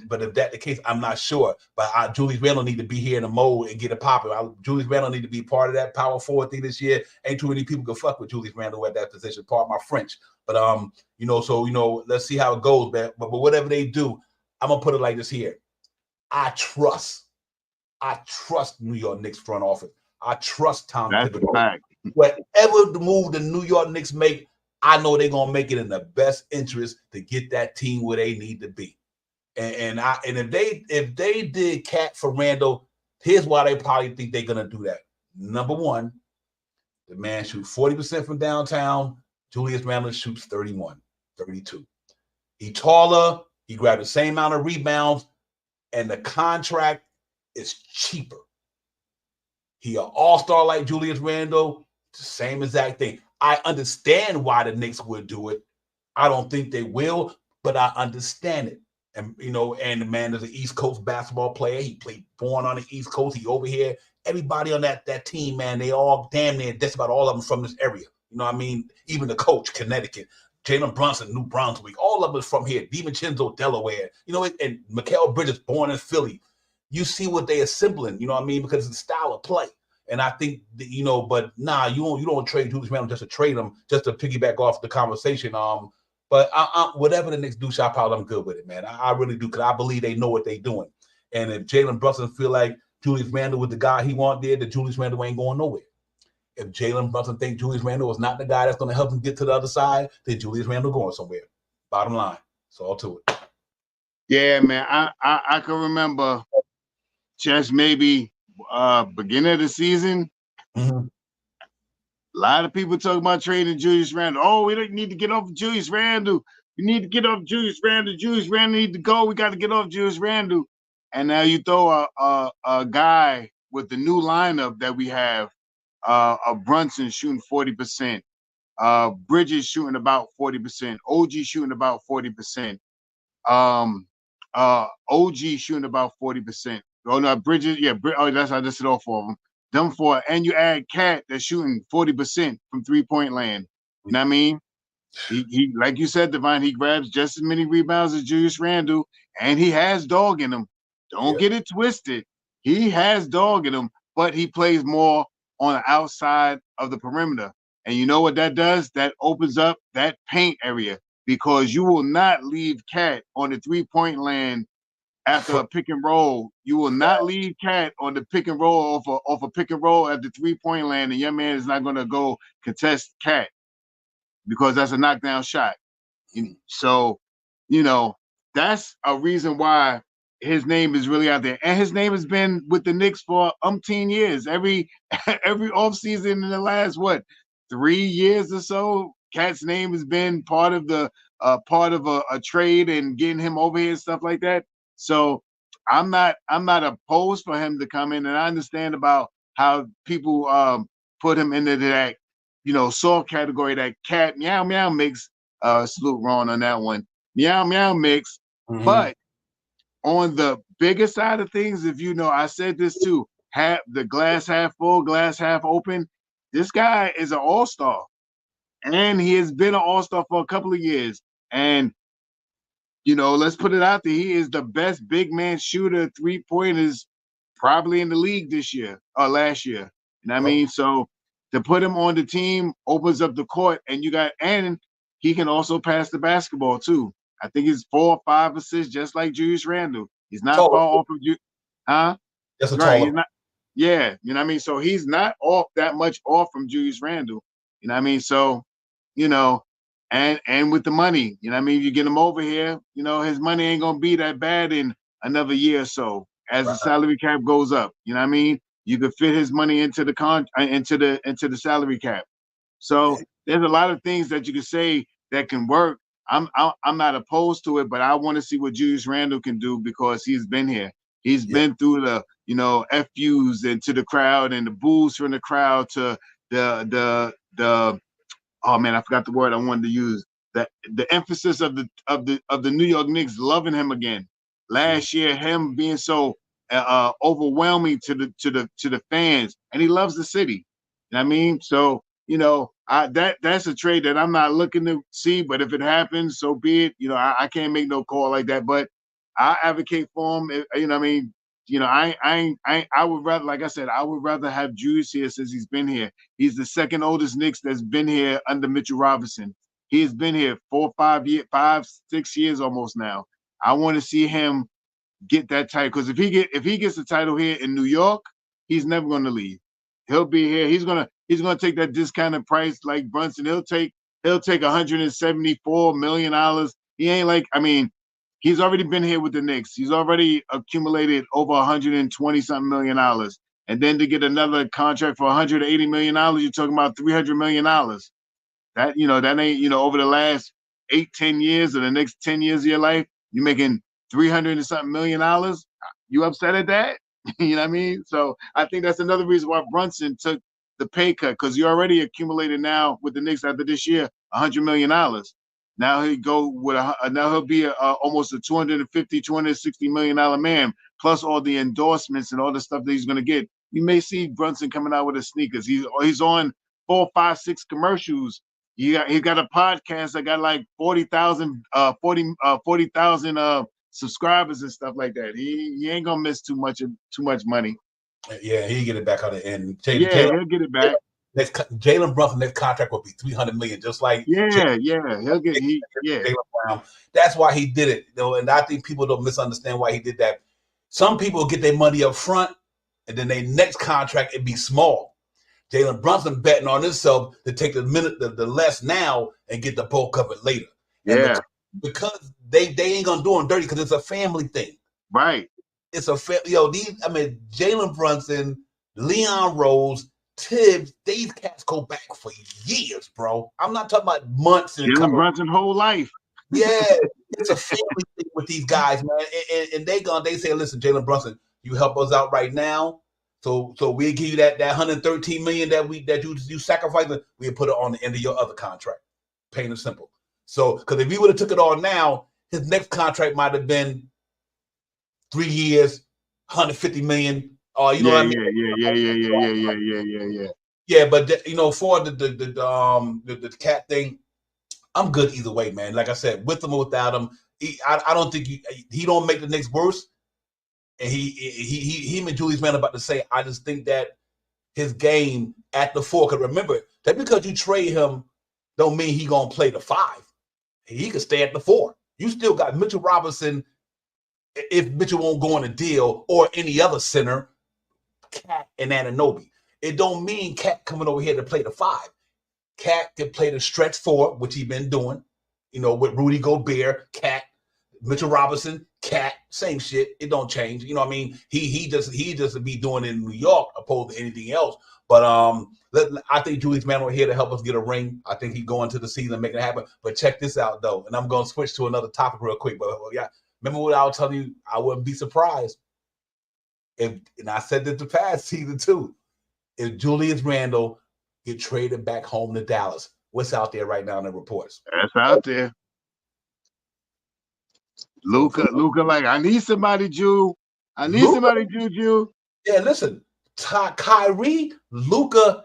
But if that's the case, I'm not sure. But Julius Randle need to be here in the mode and get it popping. Julius Randle need to be part of that power forward thing this year. Ain't too many people can fuck with Julius Randle at that position. Part my French. But let's see how it goes, man. But whatever they do, I'm gonna put it like this here. I trust New York Knicks front office. I trust Tom Thibodeau. Whatever the move the New York Knicks make, I know they're gonna make it in the best interest to get that team where they need to be. And if they did Cat for Randle, here's why they probably think they're gonna do that. Number one, the man shoots 40% from downtown. Julius Randle shoots 31, 32. He taller, he grabbed the same amount of rebounds, and the contract is cheaper. He an all-star like Julius Randle, the same exact thing. I understand why the Knicks would do it. I don't think they will, but I understand it. And and the man is an East Coast basketball player. He played born on the East Coast. He over here. Everybody on that team, man, they all damn near just about all of them from this area. You know what I mean? Even the coach, Connecticut, Jalen Brunson, New Brunswick, all of us from here. DiVincenzo, Delaware. And Mikal Bridges, born in Philly. You see what they assembling. You know what I mean? Because it's the style of play. And I think that, but nah, you don't trade Julius Randle just to trade him, just to piggyback off the conversation. But whatever the Knicks do, Shop Out, I'm good with it, man. I really do, because I believe they know what they're doing. And if Jalen Brunson feel like Julius Randle was the guy he want there, then Julius Randle ain't going nowhere. If Jalen Brunson think Julius Randle is not the guy that's going to help him get to the other side, then Julius Randle going somewhere. Bottom line, it's all to it. Yeah, man. I can remember just maybe beginning of the season. Mm-hmm. A lot of people talk about trading Julius Randle. Oh, we don't need to get off Julius Randle. We need to get off Julius Randle. Julius Randle need to go. We got to get off Julius Randle. And now you throw a guy with the new lineup that we have, a Brunson shooting 40%, Bridges shooting about 40%, OG shooting about 40%, OG shooting about 40%. Oh no, Bridges, yeah, that's how I listed all four of them. Them four, and you add Cat that's shooting 40% from 3-point land. You know what I mean? He like you said, Divine, he grabs just as many rebounds as Julius Randle, and he has dog in him. Don't get it twisted. He has dog in him, but he plays more on the outside of the perimeter. And you know what that does? That opens up that paint area, because you will not leave Cat on the 3-point land after a pick and roll. You will not leave Cat on the pick and roll off a pick and roll at the 3-point land, and your man is not going to go contest Cat because that's a knockdown shot. So, that's a reason why his name is really out there. And his name has been with the Knicks for umpteen years. Every offseason in the last, 3 years or so, Cat's name has been part of a trade and getting him over here and stuff like that. So I'm not opposed for him to come in, and I understand about how people put him into that, soft category, that Cat meow meow mix. Salute Ron on that one. Meow meow mix. Mm-hmm. But on the bigger side of things, if I said this too, the glass half full, glass half open. This guy is an all-star, and he has been an all-star for a couple of years. And let's put it out there, he is the best big man shooter, 3-pointers probably in the league this year or last year. You know what I mean? So to put him on the team opens up the court, and he can also pass the basketball too. I think he's 4 or 5 assists, just like Julius Randle. He's not far off of you, huh? That's right. He's not. Yeah, you know what I mean. So he's not that much off from Julius Randle. You know what I mean. So, and with the money, you know what I mean. You get him over here, his money ain't gonna be that bad in another year or so as the salary cap goes up. You know what I mean. You could fit his money into the into the salary cap. So there's a lot of things that you could say that can work. I'm not opposed to it, but I want to see what Julius Randle can do because he's been here. He's been through the FUs and to the crowd and the boos from the crowd to the oh man, I forgot the word I wanted to use. The emphasis of the New York Knicks loving him again. Last year, him being so overwhelming to the fans, and he loves the city. You know what I mean? So that's a trade that I'm not looking to see, but if it happens, so be it. I can't make no call like that, but I advocate for him. You know what I mean? I would rather, like I said, I would rather have Julius here since he's been here. He's the second oldest Knicks that's been here under Mitchell Robinson. He's been here 5, 6 years almost now. I want to see him get that title because if he gets the title here in New York, he's never going to leave. He'll be here. He's gonna take that discounted price like Brunson. He'll take $174 million. He ain't like, he's already been here with the Knicks. He's already accumulated over $120-something million. And then to get another contract for $180 million, you're talking about $300 million. That ain't, over the last 8-10 years or the next 10 years of your life, you're making $300 and something million. You upset at that? You know what I mean? So I think that's another reason why Brunson took the pay cut, because you already accumulated now with the Knicks after this year $100 million. Now he'll be almost a $250-260 million man, plus all the endorsements and all the stuff that he's going to get. You may see Brunson coming out with his sneakers. He's on 4, 5, 6 commercials. He got a podcast that got like 40,000 subscribers and stuff like that. He ain't gonna miss too much money. Yeah, he'll get it back on the end. He'll get it back. Jalen Brunson's next contract will be $300 million, just like he'll get Jalen Brown. That's why he did it, and I think people don't misunderstand why he did that. Some people get their money up front, and then their next contract it be small. Jalen Brunson betting on himself to take the less now and get the bulk of it later. Yeah, because they ain't gonna do him dirty because it's a family thing. Right. It's a Jalen Brunson, Leon Rose, Tibbs, these cats go back for years, bro. I'm not talking about months. Jalen Brunson whole life. Yeah, it's a family thing with these guys, man. And they say, listen, Jalen Brunson, you help us out right now. So we'll give you that $113 million that you sacrificed, we'll put it on the end of your other contract. Plain and simple. So because if he would have took it all now, his next contract might have been 3 years, $150 million. You know what I mean? Yeah, but for the cat thing, I'm good either way, man. Like I said, with him or without him, I don't think he don't make the Knicks worse. And him and Julius Randle about to say, I just think that his game at the 4. Because remember, that because you trade him, don't mean he gonna play the 5. He could stay at the 4. You still got Mitchell Robinson if Mitchell won't go on a deal or any other center, Cat and Anunoby. It don't mean Cat coming over here to play the 5. Cat can play the stretch 4, which he's been doing, with Rudy Gobert, Cat, Mitchell Robinson, Cat, same shit. It don't change. You know what I mean? He just be doing it in New York opposed to anything else. But I think Julius Randle here to help us get a ring. I think he's going to the season and making it happen. But check this out though, and I'm going to switch to another topic real quick. But yeah, remember what I was telling you? I wouldn't be surprised if, and I said this the past season too, if Julius Randle get traded back home to Dallas. What's out there right now in the reports? That's out there. Luka, like, I need somebody, Jew. I need somebody, Juju. Yeah, listen, Kyrie, Luka,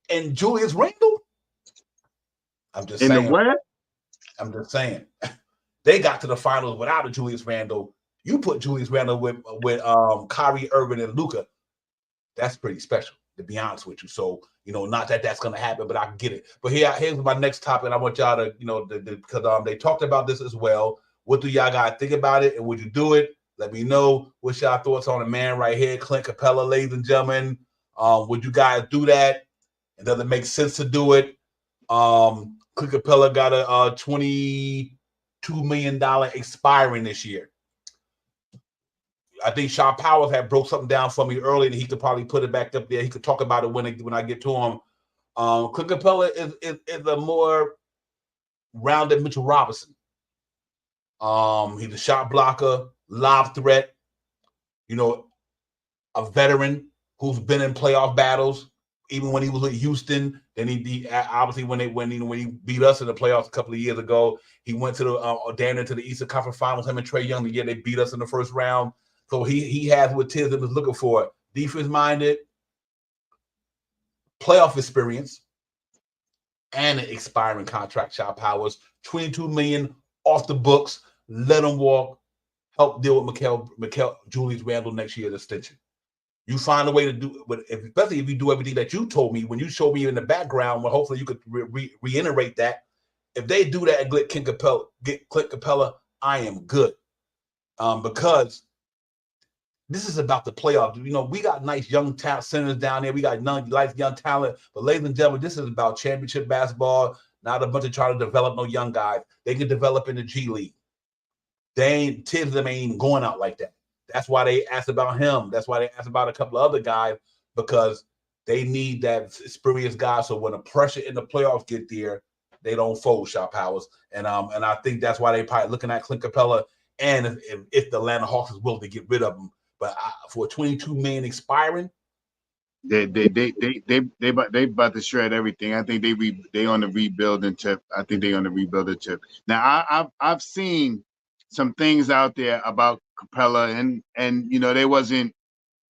and Julius Randle. I'm just saying. In the West? I'm just saying. They got to the finals without a Julius Randle. You put Julius Randle with Kyrie Irving and Luka. That's pretty special, to be honest with you. So, not that that's going to happen, but I can get it. But here's my next topic. I want y'all to, because they talked about this as well. What do y'all guys think about it? And would you do it? Let me know. What's y'all thoughts on the man right here, Clint Capella, ladies and gentlemen? Would you guys do that? It doesn't make sense to do it. Clint Capella got a $22 million expiring this year. I think Sean Powers had broke something down for me earlier, and he could probably put it back up there. He could talk about it when I get to him. Clint Capella is a more rounded Mitchell Robinson. He's a shot blocker, lob threat, a veteran who's been in playoff battles, even when he was with Houston. Then he obviously when he beat us in the playoffs a couple of years ago, he went to the down into the Eastern Conference Finals. Him and Trae Young, the year they beat us in the first round. So he has what Tisdom is looking for: defense minded, playoff experience, and an expiring contract. Shot Powers, $22 million off the books. Let him walk. Help deal with Julius Randle next year's extension. You find a way to do it, especially if you do everything that you told me when you showed me in the background. Well, hopefully you could reiterate that. If they do that and get Clint Capella, I am good. Because this is about the playoffs. We got nice young talent centers down there. We got nice young talent. But ladies and gentlemen, this is about championship basketball, not a bunch of trying to develop no young guys. They can develop in the G League. Them ain't even going out like that. That's why they asked about him. That's why they asked about a couple of other guys, because they need that experienced guy. So when the pressure in the playoffs get there, they don't fold, Shot Powers. And I think that's why they probably looking at Clint Capella, and if the Atlanta Hawks is willing to get rid of him. But for $22 million expiring, they about to shred everything. I think they on the rebuilding tip. Now I've seen some things out there about Capella, and they wasn't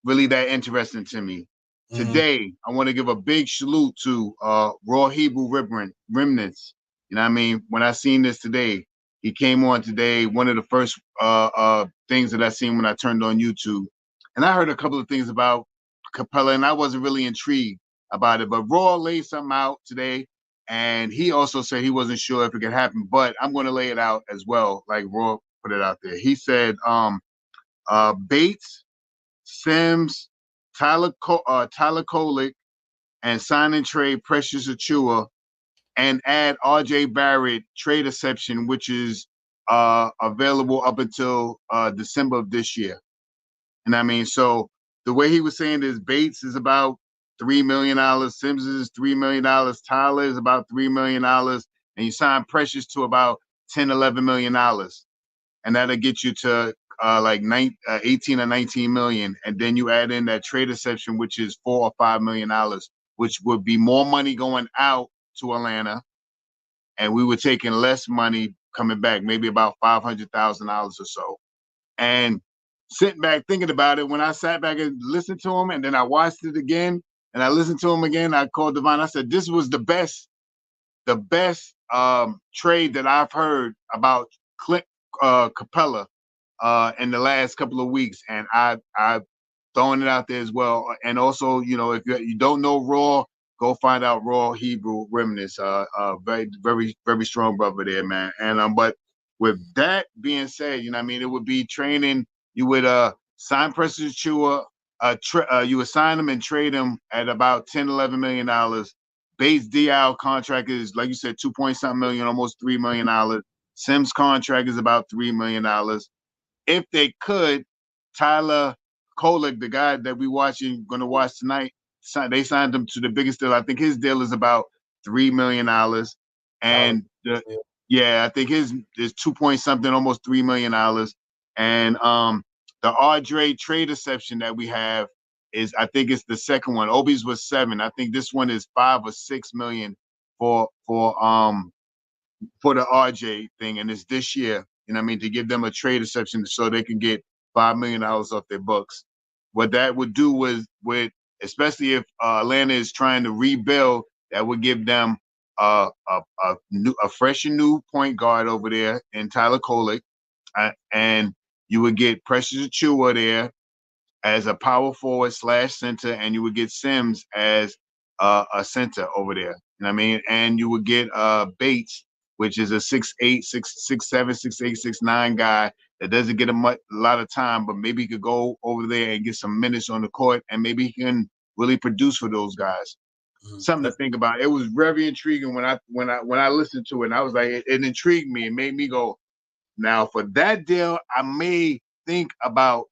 really that interesting to me. Mm-hmm. Today, I want to give a big salute to Raw Hebrew Remnants. You know what I mean? When I seen this today, he came on today, one of the first things that I seen when I turned on YouTube. And I heard a couple of things about Capella, and I wasn't really intrigued about it. But Raw laid something out today, and he also said he wasn't sure if it could happen. But I'm going to lay it out as well, like Raw put it out there. He said Bates, Sims, Tyler Kolick, and sign and trade Precious Achua, and add R.J. Barrett trade exception, which is available up until December of this year. And I mean, so the way he was saying is Bates is about $3 million, Sims is $3 million, Tyler is about $3 million, and you sign Precious to about $10-11 million. And that'll get you to 18 or 19 million. And then you add in that trade exception, which is $4 or $5 million, which would be more money going out to Atlanta. And we were taking less money coming back, maybe about $500,000 or so. And sitting back thinking about it, when I sat back and listened to him, and then I watched it again, and I listened to him again, I called Devon. I said, this was the best trade that I've heard about Clint Capella in the last couple of weeks, and I've throwing it out there as well. And also, if you don't know Raw, go find out Raw Hebrew Remnants. Very, very, very strong brother there, man. And but with that being said, you know what I mean, it would be training. You would sign Precious Achua, you would sign him and trade him at about $10-11 million. Bates DL contract is, like you said, 2 point something million, almost $3 million. Sims contract is about $3 million. If they could, Tyler Kolek, the guy that we going to watch tonight, they signed him to the biggest deal. I think his deal is about $3 million. And I think his is 2 point something, almost $3 million. And the Ardre trade exception that we have is, I think it's the second one. Obi's was 7. I think this one is 5 or 6 million for the RJ thing, and it's this year. You know what I mean, to give them a trade exception so they can get $5 million off their books. What that would do with especially if Atlanta is trying to rebuild, that would give them a fresh and new point guard over there in Tyler Kolek, and you would get Precious Achua there as a power forward / center, and you would get Sims as a center over there. You know what I mean? And you would get Bates, which is a 6'8", 6'7", 6'8", 6'9" guy that doesn't get a lot of time, but maybe he could go over there and get some minutes on the court, and maybe he can really produce for those guys. Something to think about. It was very intriguing when I listened to it. And I was like, it intrigued me. It made me go, now for that deal, I may think about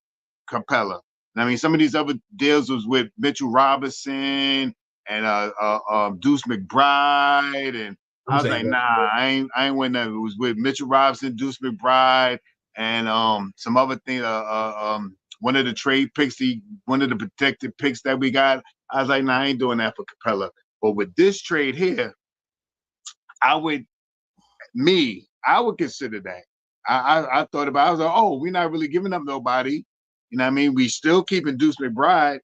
Capella. I mean, some of these other deals was with Mitchell Robinson and Deuce McBride, and I was like, nah, I ain't with that. It was with Mitchell Robinson, Deuce McBride, and some other thing. One of the trade picks, one of the protected picks that we got. I was like, nah, I ain't doing that for Capella. But with this trade here, I would consider that. I thought about it. I was like, oh, we're not really giving up nobody. You know what I mean? We still keeping Deuce McBride.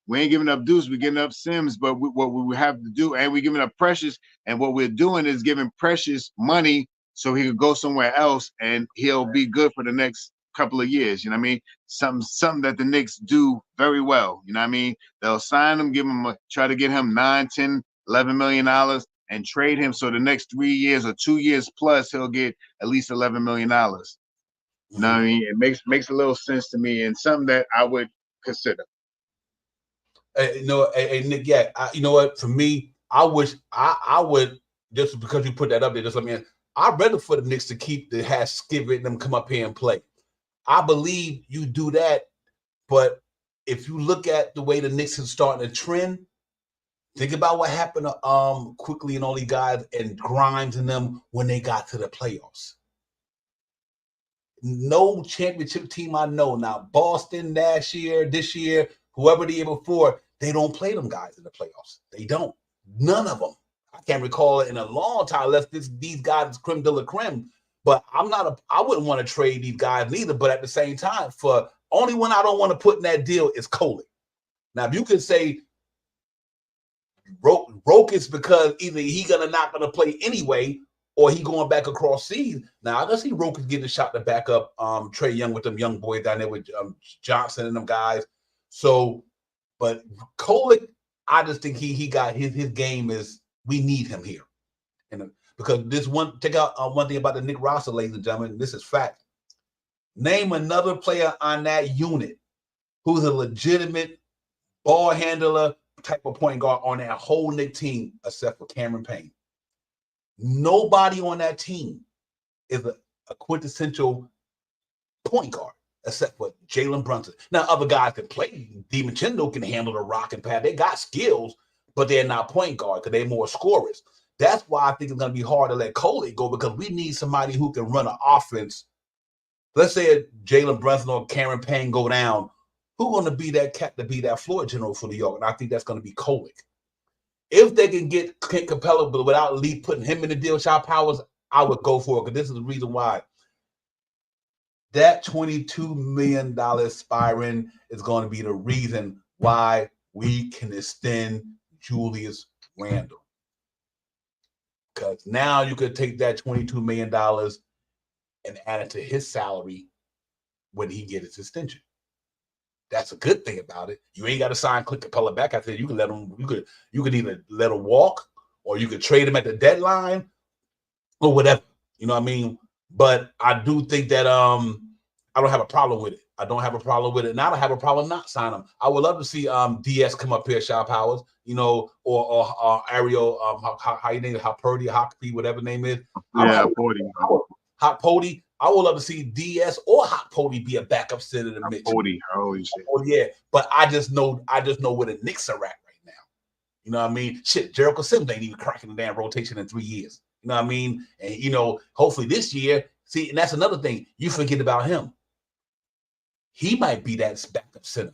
We ain't giving up Deuce. We're giving up Sims. But what we have to do, and we're giving up Precious. And what we're doing is giving Precious money so he could go somewhere else and he'll be good for the next couple of years. You know what I mean? Something that the Knicks do very well. You know what I mean? They'll sign him, try to get him $9, $10, $11 million and trade him. So the next 3 years or 2 years plus, he'll get at least $11 million. You know what I mean? It makes a little sense to me, and something that I would consider. Hey, Nick, yeah, you know what? For me, I wish I would, just because you put that up there, just let me. I'd rather for the Knicks to keep the Skivett and them come up here and play. I believe you do that, but if you look at the way the Knicks is starting to trend, think about what happened to Quickly and all these guys and Grimes and them when they got to the playoffs. No championship team I know now, Boston this year, whoever the year before, they don't play them guys in the playoffs. They don't. None of them. I can't recall it in a long time unless these guys creme de la creme. But I wouldn't want to trade these guys either. But at the same time, for only one I don't want to put in that deal is Kolek. Now, if you could say Rokas because either he not gonna play anyway, or he going back across seas. Now I can see Rokas getting a shot to back up Trae Young with them young boys down there with Johnson and them guys. So, but Kolek, I just think he got his game is, we need him here. And because check out one thing about the Knicks roster, ladies and gentlemen, this is fact. Name another player on that unit who's a legitimate ball handler type of point guard on that whole Knicks team except for Cameron Payne. Nobody on that team is a quintessential point guard except for Jalen Brunson. Now, other guys can play. DiVincenzo can handle the rock and pad. They got skills, but they're not point guard because they're more scorers. That's why I think it's going to be hard to let Kolek go, because we need somebody who can run an offense. Let's say Jalen Brunson or Cameron Payne go down. Who's going to be that cat to be that floor general for New York? And I think that's going to be Kolek. If they can get Clint Capella, but without Lee putting him in the deal, Shot Powers, I would go for it, because this is the reason why. That $22 million expiring is going to be the reason why we can extend Julius Randle. Because now you could take that $22 million and add it to his salary when he gets his extension. That's a good thing about it. You ain't got to sign Clint Capella back. I said you can let him. You could either let him walk, or you could trade him at the deadline, or whatever. You know what I mean? But I do think that I don't have a problem with it. I don't have a problem with it, and I don't have a problem not signing him. I would love to see DS come up here, Shaw Powers, or Ariel, how you name it, Purdy, Hockey, whatever name is. Yeah, 40. Hot Pody. I would love to see DS or Hot Pody be a backup center to Mitch. 40. Holy shit. Oh yeah, but I just know where the Knicks are at right now. You know what I mean? Shit, Jericho Sims ain't even cracking the damn rotation in 3 years. You know what I mean? And hopefully this year. See, and that's another thing you forget about him. He might be that backup center,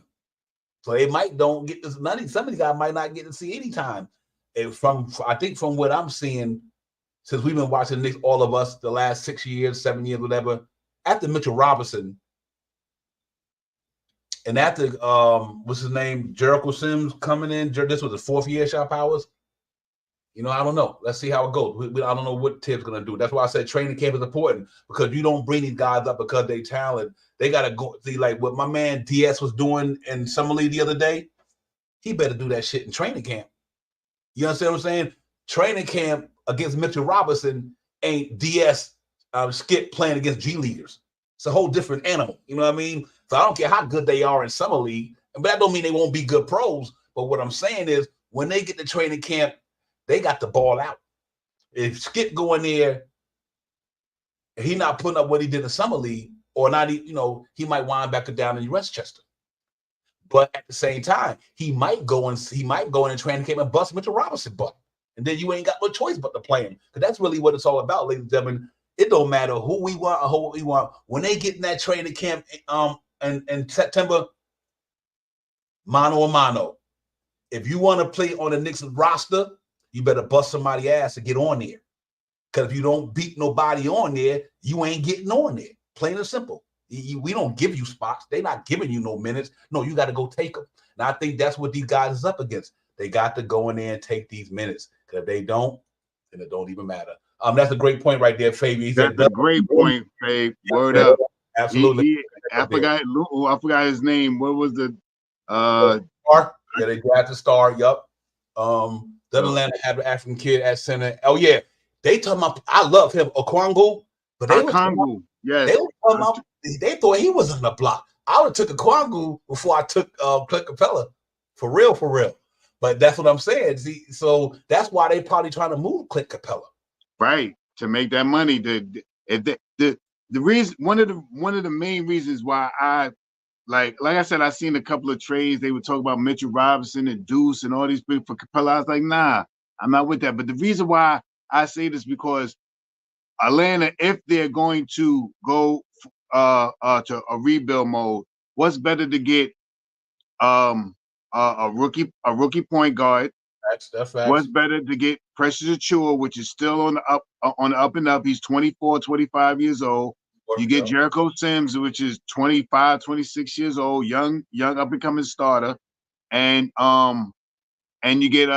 so they don't get this. Some of these guys might not get to see any time. I think from what I'm seeing, since we've been watching Knicks, all of us, the last 6 years, 7 years, whatever, after Mitchell Robinson and after what's his name, Jericho Sims coming in, this was the 4th year, Shaw Powers. I don't know. Let's see how it goes. I don't know what Tibbs going to do. That's why I said training camp is important, because you don't bring these guys up because they talent. They got to go see, like what my man DS was doing in Summer League the other day. He better do that shit in training camp. You understand what I'm saying? Training camp against Mitchell Robinson ain't DS Skip playing against G Leaguers. It's a whole different animal. You know what I mean? So I don't care how good they are in Summer League, but that don't mean they won't be good pros. But what I'm saying is when they get to training camp, they got the ball out. If Skip go in there and he not putting up what he did in Summer League, or not, he might wind back down in Westchester. But at the same time, he might go in training camp and bust Mitchell Robinson butt. And then you ain't got no choice but to play him. Because that's really what it's all about, ladies and gentlemen. It don't matter who we want or who we want. When they get in that training camp in September, mano a mano. If you want to play on the Knicks roster, you better bust somebody's ass to get on there. Because if you don't beat nobody on there, you ain't getting on there. Plain and simple. We don't give you spots. They're not giving you no minutes. No, you got to go take them. And I think that's what these guys is up against. They got to go in there and take these minutes. Because if they don't, then it don't even matter. That's a great point right there, Fabian. That's a great point, Fabe. Word up. Absolutely. I forgot his name. What was the Star? Yeah, they drafted Star. Yup. Doesn't Atlanta have an African kid at center? Oh yeah, they talking about. I love him, Okwangu, but they yes. They thought he was on the block. I would have took Okwangu before I took Clint Capella, for real. But that's what I'm saying. See, so that's why they probably trying to move Clint Capella, right, to make that money. The reason, one of the main reasons why I like I said, I seen a couple of trades. They would talk about Mitchell Robinson and Deuce and all these people for Capella. I was like, nah, I'm not with that. But the reason why I say this because Atlanta, if they're going to go to a rebuild mode, what's better to get a rookie point guard? That's what's better to get Precious Achiuwa, which is still on the up and up. He's 24, 25 years old. You get Jericho Sims, which is 25, 26 years old, young up and coming starter, and you get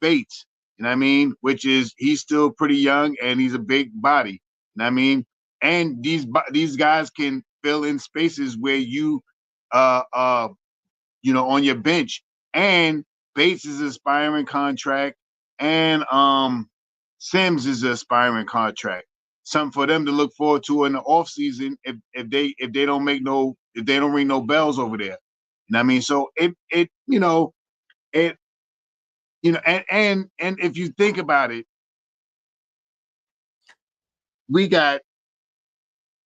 Bates, you know what I mean, which is he's still pretty young and he's a big body, you know what I mean, and these guys can fill in spaces where you on your bench, and Bates is an aspiring contract, and Sims is an aspiring contract. Something for them to look forward to in the offseason if they don't ring no bells over there. You know what I mean? So and if you think about it,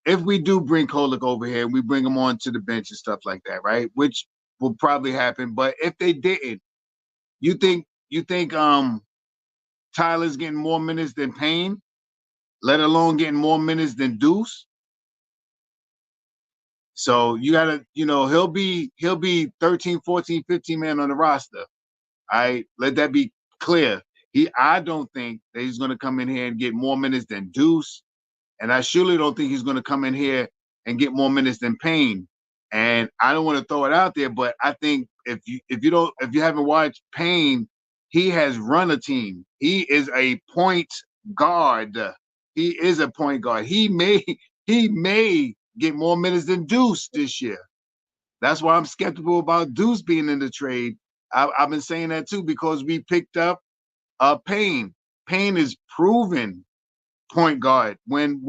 if we do bring Kolek over here, we bring him on to the bench and stuff like that, right? Which will probably happen. But if they didn't, you think Tyler's getting more minutes than Payne, let alone getting more minutes than Deuce? So you gotta, he'll be 13, 14, 15 man on the roster. Let that be clear. I don't think that he's gonna come in here and get more minutes than Deuce. And I surely don't think he's gonna come in here and get more minutes than Payne. And I don't want to throw it out there, but I think if you haven't watched Payne, he has run a team. He is a point guard. He is a point guard. He may get more minutes than Deuce this year. That's why I'm skeptical about Deuce being in the trade. I've been saying that too because we picked up Payne. Payne is proven point guard. When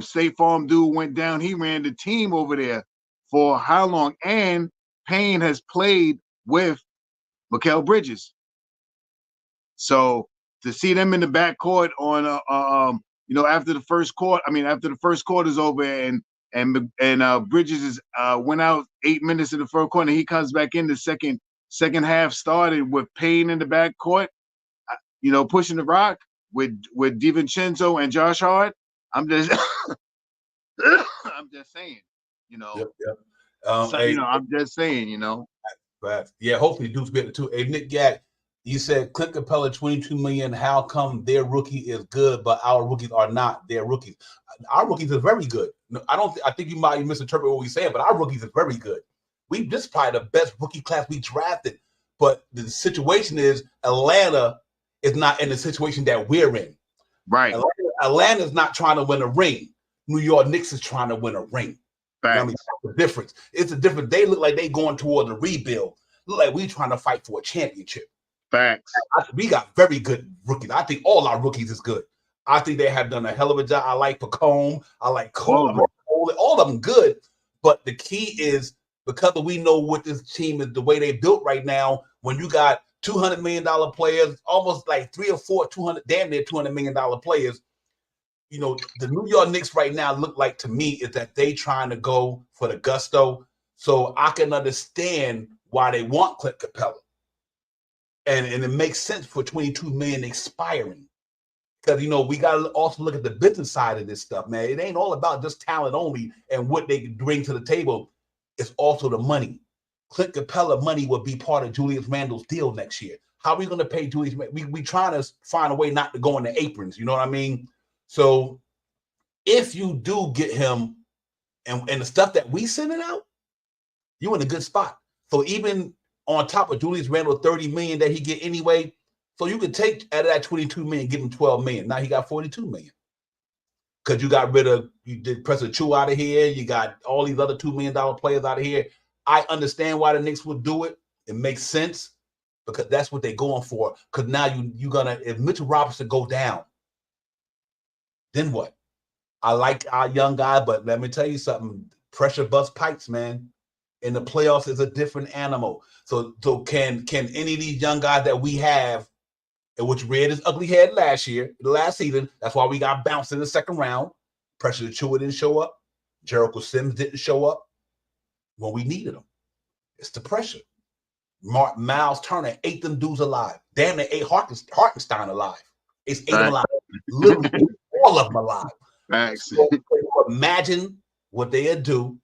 State Farm dude went down, he ran the team over there for how long? And Payne has played with Mikal Bridges. So to see them in the backcourt on after the first quarter's over and Bridges is went out 8 minutes in the first quarter, and he comes back in the second half started with Payne in the backcourt, pushing the rock with DiVincenzo and Josh Hart. I'm just I'm just saying, Yep. I'm just saying, But yeah, hopefully Duke's better too. Hey, Nick Yak, you said Clint Capella, $22 million. How come their rookie is good, but our rookies are not? Their rookies, our rookies are very good. I think you might misinterpret what we're saying, but our rookies are very good. This is probably the best rookie class we drafted. But the situation is Atlanta is not in the situation that we're in. Right. Atlanta is not trying to win a ring. New York Knicks is trying to win a ring. I mean, that's the difference. It's a difference. They look like they going toward a rebuild. Look like we trying to fight for a championship. Facts. We got very good rookies. I think all our rookies is good. I think they have done a hell of a job. I like Pacome. I like Cole. All of them good. But the key is because we know what this team is, the way they built right now, when you got $200 million players, almost like 3 or 4, damn near $200 million players, the New York Knicks right now look like to me is that they trying to go for the gusto. So I can understand why they want Clint Capella. And it makes sense for $22 million expiring. Because, we got to also look at the business side of this stuff, man. It ain't all about just talent only and what they bring to the table. It's also the money. Clint Capella money will be part of Julius Randle's deal next year. How are we going to pay Julius? We trying to find a way not to go in the aprons. You know what I mean? So if you do get him and the stuff that we sending out, you're in a good spot. So even on top of Julius Randle, $30 million that he get anyway, so you could take out of that $22 million, give him $12 million. Now he got $42 million. Because you did Preston Chu out of here. You got all these other $2 million players out of here. I understand why the Knicks would do it. It makes sense because that's what they're going for. Because now you're gonna, if Mitchell Robinson go down, then what? I like our young guy, but let me tell you something. Pressure busts pipes, man. In the playoffs, is a different animal. So can any of these young guys that we have, and which reared his ugly head last season, that's why we got bounced in the second round. Pressure Chua didn't show up. Jericho Sims didn't show up when we needed them. It's the pressure. Miles Turner ate them dudes alive. Damn, they ate Hartenstein alive. It's ate them alive. Literally all of them alive. Thanks. So imagine what they'd do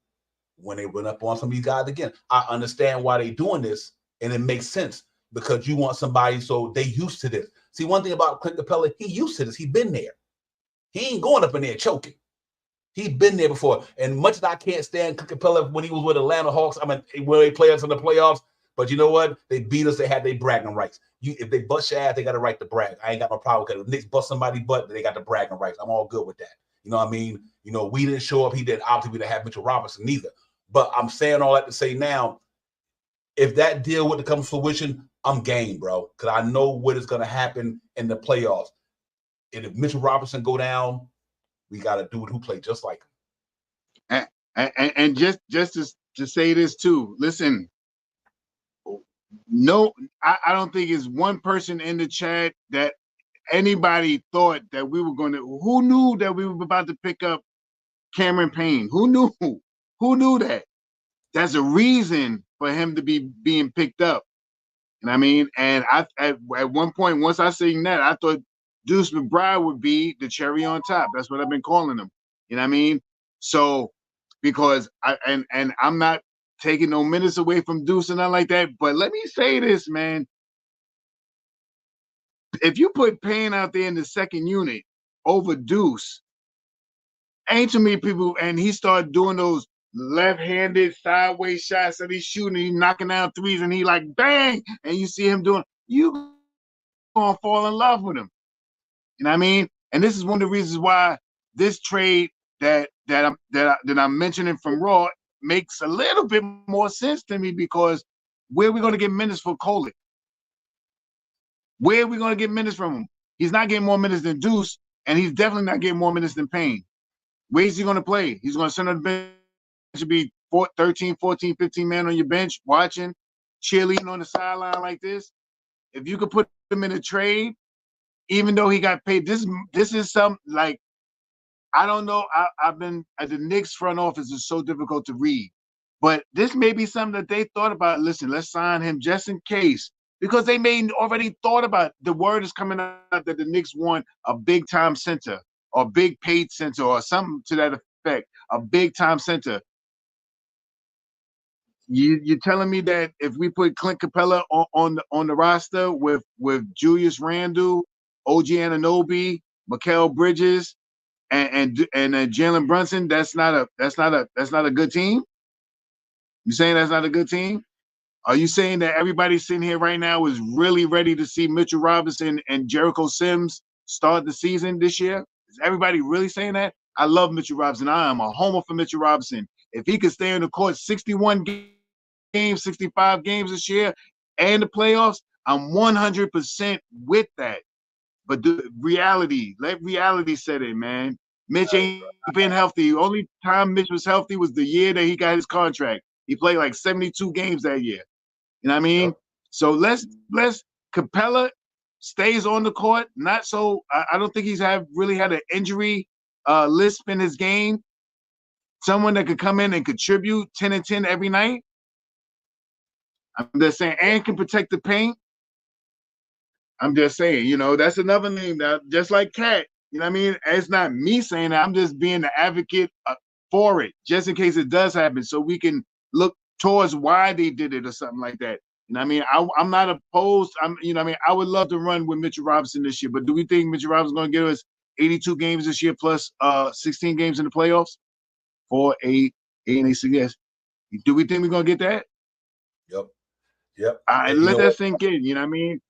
when they run up on some of these guys again. I understand why they're doing this, and it makes sense because you want somebody so they used to this. See, one thing about Clint Capella, he used to this. He been there. He ain't going up in there choking. He's been there before. And much as I can't stand Clint Capella when he was with Atlanta Hawks, where they play us in the playoffs, but you know what? They beat us. They had their bragging rights. If they bust your ass, they got a right to brag. I ain't got no problem with that. If Knicks bust somebody's butt, they got the bragging rights. I'm all good with that. You know what I mean? We didn't show up. He did. Obviously, we didn't have Mitchell Robinson neither. But I'm saying all that to say now, if that deal were to come to fruition, I'm game, bro. Because I know what is going to happen in the playoffs. And if Mitchell Robinson go down, we got a dude who played just like him. And just to say this too, listen, no, I don't think it's one person in the chat that anybody thought that we were going to, who knew that we were about to pick up Cameron Payne? Who knew? Who knew that? There's a reason for him to be being picked up. You know what I mean? And at one point, once I seen that, I thought Deuce McBride would be the cherry on top. That's what I've been calling him. You know what I mean? So because I'm not taking no minutes away from Deuce and nothing like that. But let me say this, man. If you put Payne out there in the second unit over Deuce, ain't too many people, and he started doing those left-handed sideways shots that he's shooting, he's knocking down threes, and he like bang, and you see him doing, you gonna fall in love with him. You know what I mean? And this is one of the reasons why this trade that I'm mentioning from Raw makes a little bit more sense to me, because where are we going to get minutes for Kolek? Where are we going to get minutes from him? He's not getting more minutes than Deuce, and he's definitely not getting more minutes than Payne. Where's he going to play? He's going to sit on the bench to be 13, 14, 15 man on your bench watching, cheerleading on the sideline like this. If you could put him in a trade, even though he got paid, this is some like, I don't know. I've been at the Knicks front office is so difficult to read, but this may be something that they thought about. Listen, let's sign him just in case, because they may already thought about. The word is coming out that the Knicks want a big time center or big paid center or something to that effect, a big time center. You're telling me that if we put Clint Capella on the roster with Julius Randle, OG Anunoby, Mikal Bridges, and Jalen Brunson, that's not a good team? You saying that's not a good team? Are you saying that everybody sitting here right now is really ready to see Mitchell Robinson and Jericho Sims start the season this year? Is everybody really saying that? I love Mitchell Robinson. I am a homer for Mitchell Robinson. If he could stay on the court 61 games, 65 games this year, and the playoffs, I'm 100% with that. But the reality, let reality set in, man. Mitch ain't been healthy. The only time Mitch was healthy was the year that he got his contract. He played like 72 games that year. You know what I mean? Yep. So let's Capella stays on the court. Not so. I don't think he's really had an injury lisp in his game. Someone that could come in and contribute 10 and 10 every night. I'm just saying, and can protect the paint. I'm just saying, you know, that's another name that just like Cat. You know what I mean? It's not me saying that. I'm just being the advocate for it, just in case it does happen, so we can look towards why they did it or something like that. You know what I mean? I'm not opposed. You know what I mean? I would love to run with Mitchell Robinson this year, but do we think Mitchell Robinson's going to give us 82 games this year plus 16 games in the playoffs? 4, 8, 8, and 8, yes. Do we think we're going to get that? Yep. Let that sink in. You know what I mean?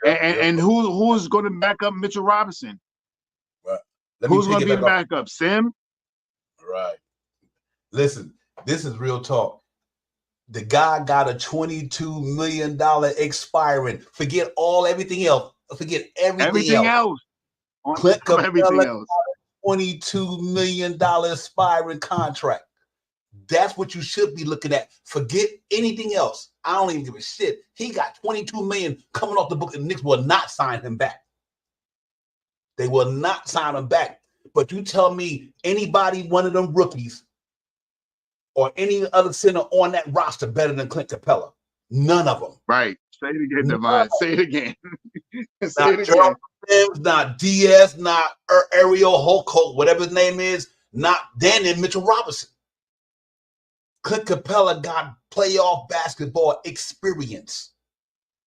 And who's going to back up Mitchell Robinson? Right. Who's going to be the backup? Sim? Right. Listen, this is real talk. The guy got a $22 million expiring. Forget everything else. Forget everything else. Clint Capella got a $22 million expiring contract. That's what you should be looking at. Forget anything else. I don't even give a shit. He got $22 million coming off the book, and the Knicks will not sign him back. They will not sign him back. But you tell me anybody, one of them rookies, or any other center on that roster better than Clint Capella? None of them. Right. Say it again, Devon. Say it again. Say it again. Sims, not Diaz, not Ariel Holcoat, whatever his name is, not Daniel Mitchell Robinson. Clint Capella got playoff basketball experience.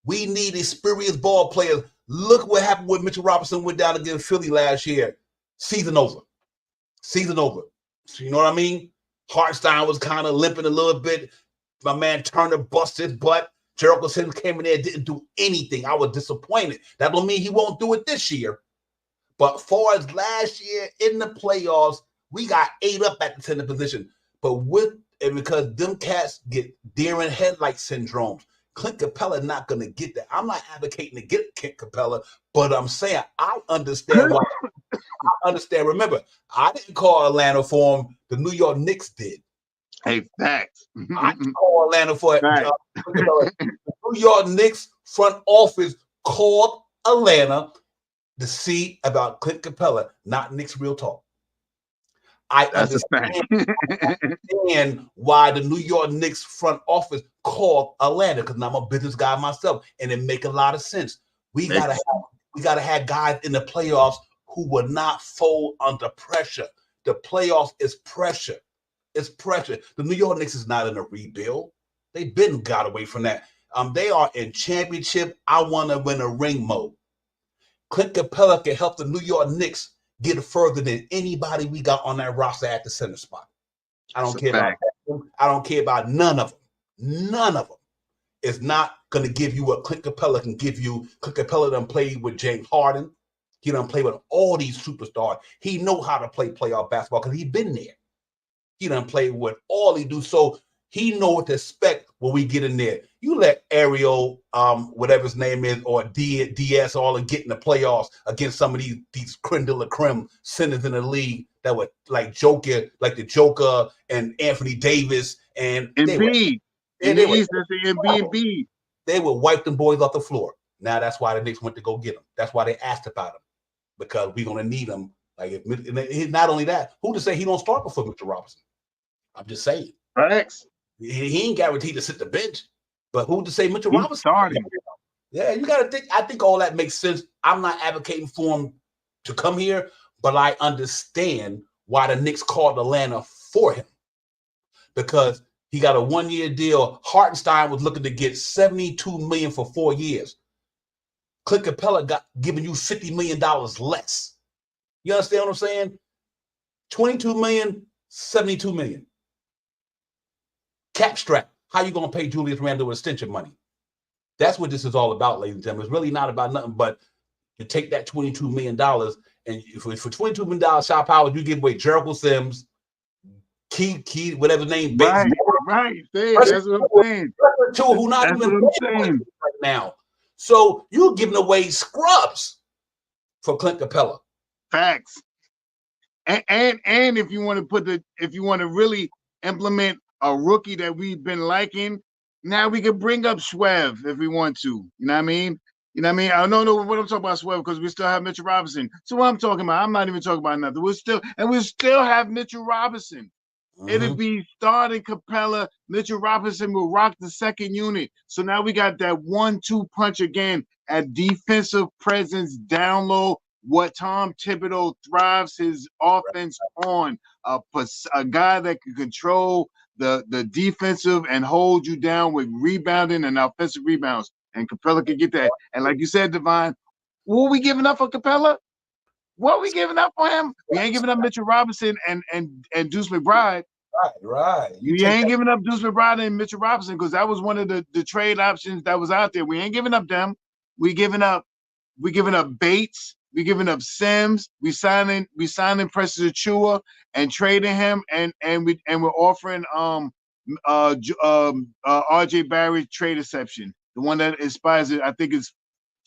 We need experienced ball players. Look what happened when Mitchell Robinson went down against Philly last year. Season over. So you know what I mean? Hartstein was kind of limping a little bit. My man Turner busted his butt. Jericho Sims came in there, didn't do anything. I was disappointed. That don't mean he won't do it this year. But far as last year in the playoffs, we got 8 up at the center position. But because them cats get deer in headlight syndromes, Clint Capella not going to get that. I'm not advocating to get Clint Capella, but I'm saying I understand why. I understand. Remember, I didn't call Atlanta for him. The New York Knicks did. Hey, facts. I didn't call Atlanta for it. The New York Knicks front office called Atlanta to see about Clint Capella, not Knicks real talk. I understand why the New York Knicks front office called Atlanta, because I'm a business guy myself, and it make a lot of sense. We gotta have guys in the playoffs who will not fold under pressure. The playoffs is pressure. It's pressure. The New York Knicks is not in a rebuild. They've been got away from that. They are in championship. I want to win a ring mode. Clint Capella can help the New York Knicks get further than anybody we got on that roster at the center spot. I don't care about them. I don't care about none of them. None of them. It's not going to give you what Clint Capella can give you. Clint Capella done played with James Harden. He done played with all these superstars. He know how to play playoff basketball because he's been there. He done played with all he do. So he know what to expect when we get in there. You let Ariel, whatever his name is, or DS all and get in the playoffs against some of these creme de la creme centers in the league that were like the Joker and Anthony Davis, and Embiid in the East. That's the Embiid. They would wipe them boys off the floor. Now that's why the Knicks went to go get them. That's why they asked about him, because we're gonna need him. Like, if not only that, who to say he don't start before Mitchell Robinson? I'm just saying. Facts. He ain't guaranteed to sit the bench, but who to say Mitchell Robinson starting? Yeah, you got to think. I think all that makes sense. I'm not advocating for him to come here, but I understand why the Knicks called Atlanta for him, because he got a 1-year deal. Hartenstein was looking to get $72 million for 4 years. Clint Capella got giving you $50 million less. You understand what I'm saying? $22 million, $72 million. Cap strap. How you going to pay Julius Randle extension money? That's what this is all about, ladies and gentlemen. It's really not about nothing but to take that $22 million, and for $22 million, Shot Powers, you give away Jericho Sims, Key, whatever his name, right. That's what I'm saying. Who not That's even what I'm saying right now. So you're giving away scrubs for Clint Capella. Facts. And if you want to really implement a rookie that we've been liking, now we can bring up Schwev if we want to. You know what I mean? I don't know what I'm talking about, Schwev, because we still have Mitchell Robinson. So what I'm talking about, I'm not even talking about nothing. We'll still have Mitchell Robinson. Mm-hmm. It'll be starting Capella. Mitchell Robinson will rock the second unit. So now we got that 1-2 punch again at defensive presence down low. What Tom Thibodeau thrives his offense on, a guy that can control the defensive and hold you down with rebounding and offensive rebounds. And Capella can get that. And like you said, Divine, what are we giving up for Capella? What are we giving up for him? We ain't giving up Mitchell Robinson and Deuce McBride. Right. We ain't giving up Deuce McBride and Mitchell Robinson, because that was one of the trade options that was out there. We ain't giving up them. We giving up Bates. We giving up Sims. We signing Precious Achua and trading him, and we're offering RJ Barry trade exception, the one that expires. I think it's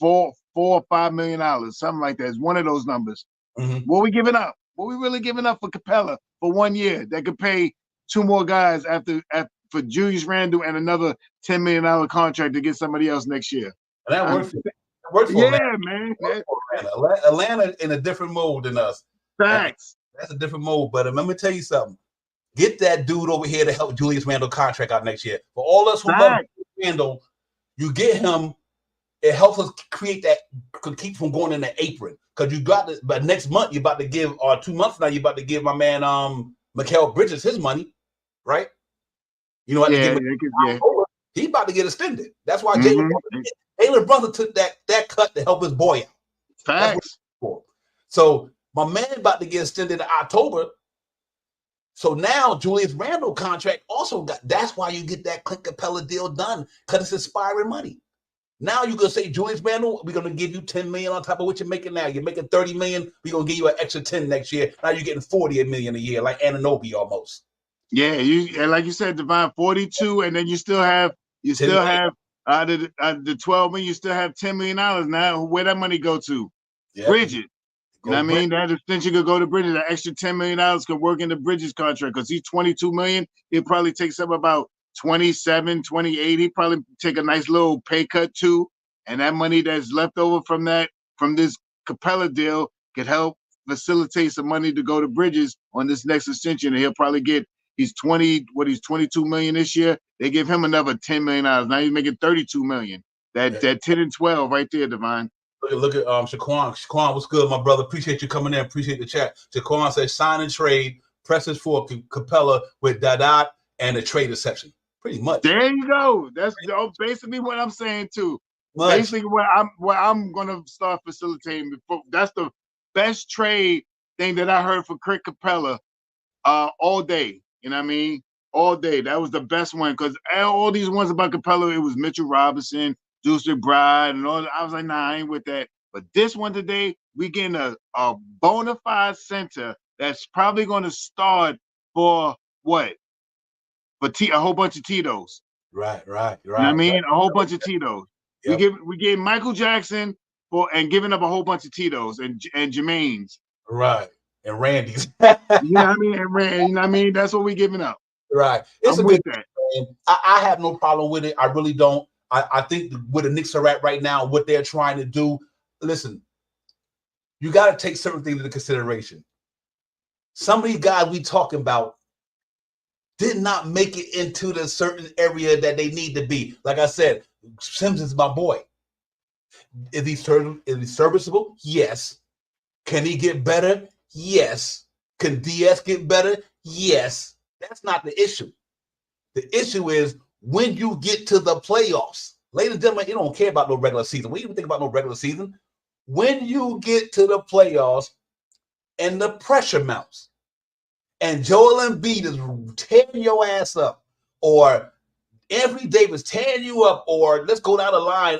$4 or $5 million, something like that. It's one of those numbers. Mm-hmm. What are we giving up? What are we really giving up for Capella for 1 year that could pay 2 more guys for Julius Randle and another $10 million contract to get somebody else next year? And that works. Works for Atlanta. Man. Atlanta in a different mode than us. Facts. That's a different mode. But let me tell you something. Get that dude over here to help Julius Randle contract out next year. For all us who love Randle, you get him. It helps us create that, keep from going in the apron. Because you got this, but next month you're about to give, or 2 months now, you're about to give my man Mikal Bridges his money, right? You know what? He's about to get extended. That's why Jalen Brunson took that cut to help his boy out. Facts. So my man about to get extended in October. So now Julius Randle contract also that's why you get that Clint Capella deal done, because it's expiring money. Now you're gonna say, Julius Randle, we're gonna give you $10 million on top of what you're making now. You're making $30 million, we're gonna give you an extra 10 next year. Now you're getting $40 million a year, like Anunoby almost. Yeah, and like you said, Divine, 42, and then you still have the 12 million, you still have $10 million now. Where that money go to? Yeah. Bridges. You know what I mean? That extension could go to Bridges. That extra $10 million could work in the Bridges contract, because he's $22 million. He'll probably take some about 27, 28. He'd probably take a nice little pay cut too. And that money that's left over from this Capella deal could help facilitate some money to go to Bridges on this next extension. And he'll probably get, he's 22 million this year. They give him another $10 million. Now he's making 32 million. That 10 and 12 right there, Divine. Look at Shaquan. Shaquan, what's good, my brother? Appreciate you coming in. Appreciate the chat. Shaquan says sign and trade, presses for Capella with Dada and a trade exception. Pretty much. There you go. That's basically what I'm saying too. Basically what I'm gonna start facilitating. That's the best trade thing that I heard for Clint Capella all day. You know what I mean? All day. That was the best one, because all these ones about Capella, it was Mitchell Robinson, Deuce McBride, and all that. I was like, nah, I ain't with that. But this one today, we getting a bona fide center that's probably gonna start for what? For a whole bunch of Tito's. Right. You know what I mean? A whole bunch of Tito's. Yep. We gave Michael Jackson and giving up a whole bunch of Tito's and Jermaine's. Right. And Randy's. You know what I mean? And you know what I mean? That's what we're giving up. Right. It's I'm a with good that. thing. I have no problem with it. I really don't. I think where the Knicks are at right now, what they're trying to do, listen, you got to take certain things into consideration. Some of these guys we talking about did not make it into the certain area that they need to be. Like I said, Sims is my boy. Is he serviceable? Yes. Can he get better? Yes. Can DS get better? Yes. That's not the issue. The issue is when you get to the playoffs. Ladies and gentlemen, you don't care about no regular season. We even think about no regular season. When you get to the playoffs and the pressure mounts, and Joel Embiid is tearing your ass up, or Anthony Davis tearing you up, or let's go down the line,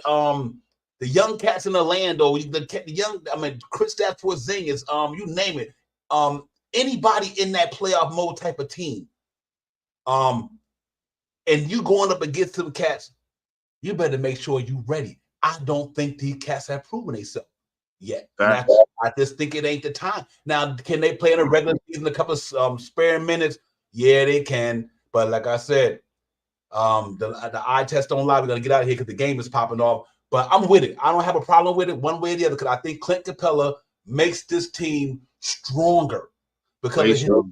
the young cats in Orlando, Kristaps Porzingis, you name it, anybody in that playoff mode type of team, and you going up against them cats, you better make sure you're ready. I don't think these cats have proven themselves yet. I just think it ain't the time. Now, can they play in a regular season a couple of spare minutes? Yeah, they can. But like I said, the eye test don't lie. We're going to get out of here because the game is popping off. But I'm with it. I don't have a problem with it one way or the other because I think Clint Capella makes this team stronger because of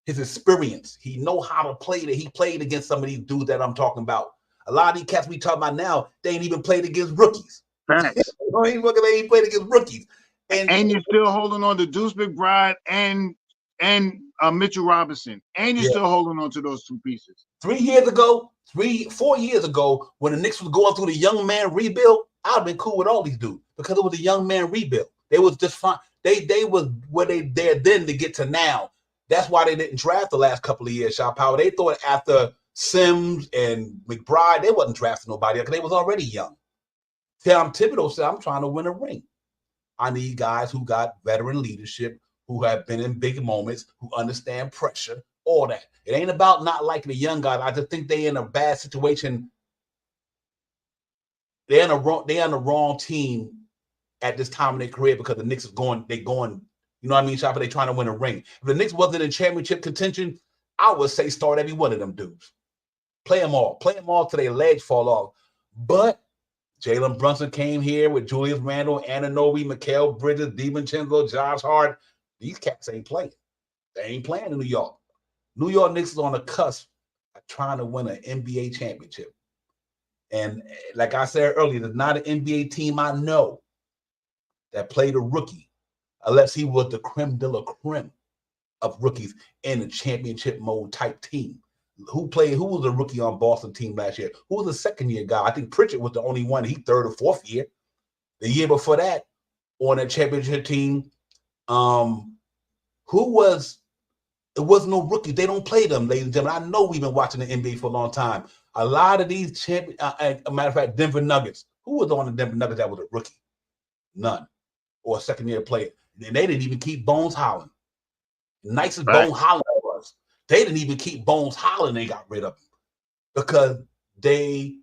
his experience. He know how to play it. He played against some of these dudes that I'm talking about. A lot of these cats we talking about now, they ain't even played against rookies. Facts. They ain't played against rookies. And you're still holding on to Deuce McBride and Mitchell Robinson. And you're still holding on to those two pieces. 4 years ago, when the Knicks was going through the young man rebuild, I'd have been cool with all these dudes because it was a young man rebuild. They was just fine. They was where they there then to get to now. That's why they didn't draft the last couple of years, Shot Power. They thought after Sims and McBride, they wasn't drafting nobody because they was already young. Tom Thibodeau said, I'm trying to win a ring. I need guys who got veteran leadership, who have been in big moments, who understand pressure, all that. It ain't about not liking the young guys. I just think they in a bad situation. They're on the wrong team at this time in their career because the Knicks is going, you know what I mean, Shopper? They trying to win a ring. If the Knicks wasn't in championship contention, I would say start every one of them dudes. Play them all till their legs fall off. But Jalen Brunson came here with Julius Randle, Anunoby, Mikal Bridges, DiVincenzo, Josh Hart. These cats ain't playing. They ain't playing in New York. New York Knicks is on the cusp of trying to win an NBA championship. And like I said earlier, there's not an NBA team I know that played a rookie unless he was the creme de la creme of rookies in a championship mode type team. Who was the rookie on Boston team last year? Who was the second-year guy? I think Pritchard was the only one. He third or fourth year. The year before that, on that championship team, it wasn't no rookie. They don't play them, ladies and gentlemen. I know we've been watching the NBA for a long time. A lot of these a matter of fact, Denver Nuggets. Who was on the Denver Nuggets that was a rookie? None. Or a second-year player. And they didn't even keep Bones Holland. Nice as Bones Holland was. They didn't even keep Bones Holland. They got rid of him because they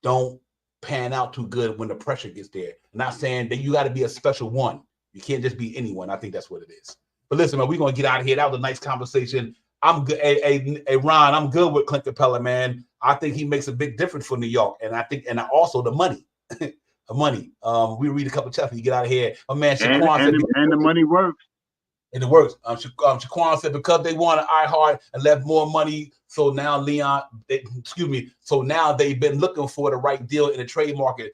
don't pan out too good when the pressure gets there. I'm not saying that you got to be a special one. You can't just be anyone. I think that's what it is. But listen, man, we're going to get out of here. That was a nice conversation. I'm good. Hey, Ron, I'm good with Clint Capella, man. I think he makes a big difference for New York. And I think, and also the money. The money. We read a couple of chapters and you get out of here. My man, Shaquan said, and the money works. And it works. Shaquan said because they wanted iHeart and left more money, so now so now they've been looking for the right deal in the trade market.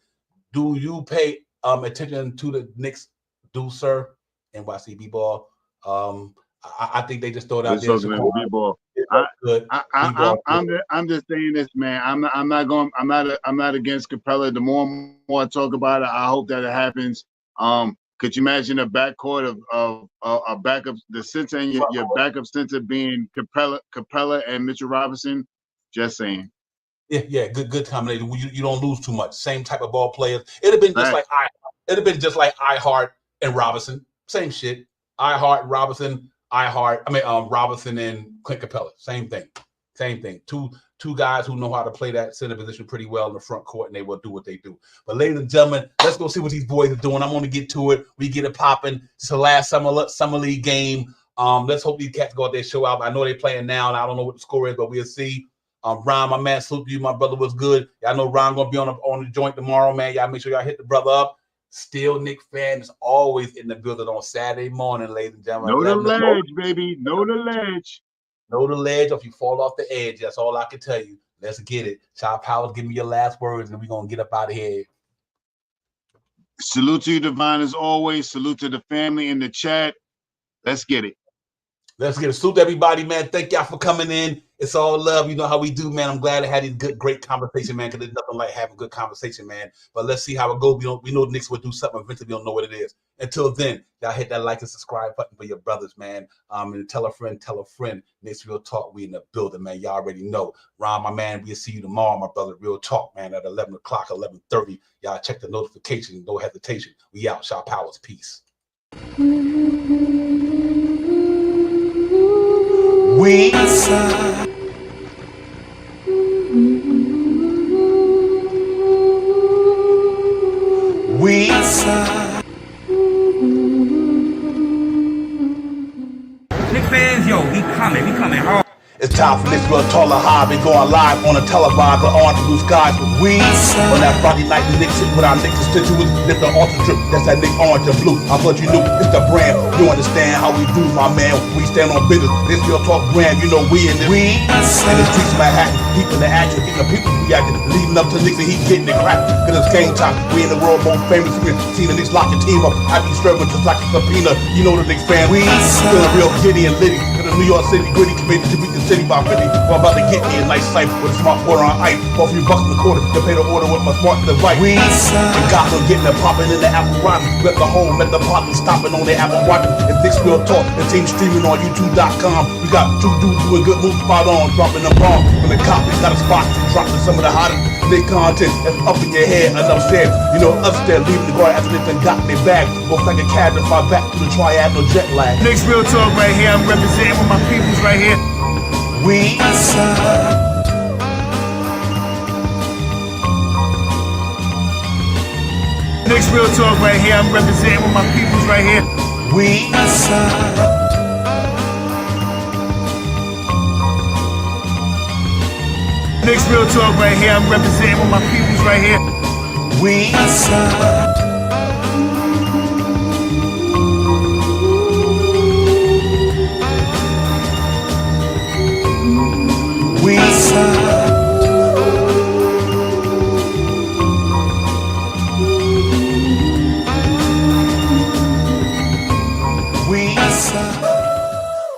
Do you pay attention to the Knicks? Do, sir? NYC B-ball. I think they just throw it out there. B-ball. I'm just saying this, man. I'm not against Capella. The more and more I talk about it, I hope that it happens. Could you imagine a backcourt of a backup, the center and your backup center being Capella and Mitchell Robinson? Just saying. Yeah, good combination. You don't lose too much. Same type of ball players. It'd have been just like iHeart and Robinson. Same shit. iHeart, Robinson, Robinson and Clint Capella. Same thing. Two two guys who know how to play that center position pretty well in the front court, and they will do what they do. But ladies and gentlemen, let's go see what these boys are doing. I'm going to get to it. We get it popping. It's the last summer league game. Let's hope these cats go out there, show out. I know they're playing now, and I don't know what the score is, but we'll see. Ron, my man, salute to you. My brother was good. Y'all know Ron going to be on the joint tomorrow, man. Y'all make sure y'all hit the brother up. Still Knicks fan is always in the building on Saturday morning, ladies and gentlemen. Know the ledge, baby. Know the ledge. Know the ledge, or if you fall off the edge, that's all I can tell you. Let's get it. Child Powers, give me your last words, and we're going to get up out of here. Salute to you, Divine, as always. Salute to the family in the chat. Let's get it. Let's get it. Salute to everybody, man. Thank y'all for coming in. It's all love. You know how we do, man. I'm glad I had these great conversation, man, because there's nothing like having good conversation, man. But let's see how it goes. We know the Knicks will do something. Eventually, we don't know what it is. Until then, y'all hit that like and subscribe button for your brothers, man. And tell a friend. Knicks Real Talk. We in the building, man. Y'all already know. Ron, my man, we'll see you tomorrow, my brother. Real Talk, man, at 11 o'clock, 11:30. Y'all check the notifications. No hesitation. We out. Shaw Powers. Peace. We Knicks fans, yo, we coming hard. It's time for Knicks Real Talk Hobby going live on a televisor on the blue skies with we on that Friday night Knicks with our Knicks constituents. Lift the ultra trip, that's that Knicks orange and blue. I thought you knew it's the brand. You understand how we do, my man. We stand on business. Knicks Real Talk brand, you know we in this. We in the streets of Manhattan, keeping the action, keeping the people reacting, leading up to Knicks and he getting it cracked. Cause it's game time. We in the world most famous. We seen the Knicks lock your team up. I be serving just like a subpoena. You know the Knicks fan. We feel real giddy and litty. Cause the New York City gritty committee to beat the city by 50. Well, I'm about to get me a nice site with a smart quarter on ice. For a few bucks in the quarter to pay the order with my smart device. We and got them getting it popping in the Apple Watch. Met the home, met the partner stopping on the Apple Watch. And Knicks Real Talk, the team streaming on YouTube.com. We got two dudes doing good moves spot on, dropping the bomb. When the cop got a spot to dropping some of the hottest Knicks content that's up in your head. Enough said, you know, upstairs leaving the guard after they got their bag. Looks like a cab to fly back to the triad, no jet lag. Knicks Real Talk right here. I'm representing with my peoples right here. We Knicks Real Talk right here. I'm representing with my peoples right here. We Knicks Real Talk right here. I'm representing with my peoples right here. We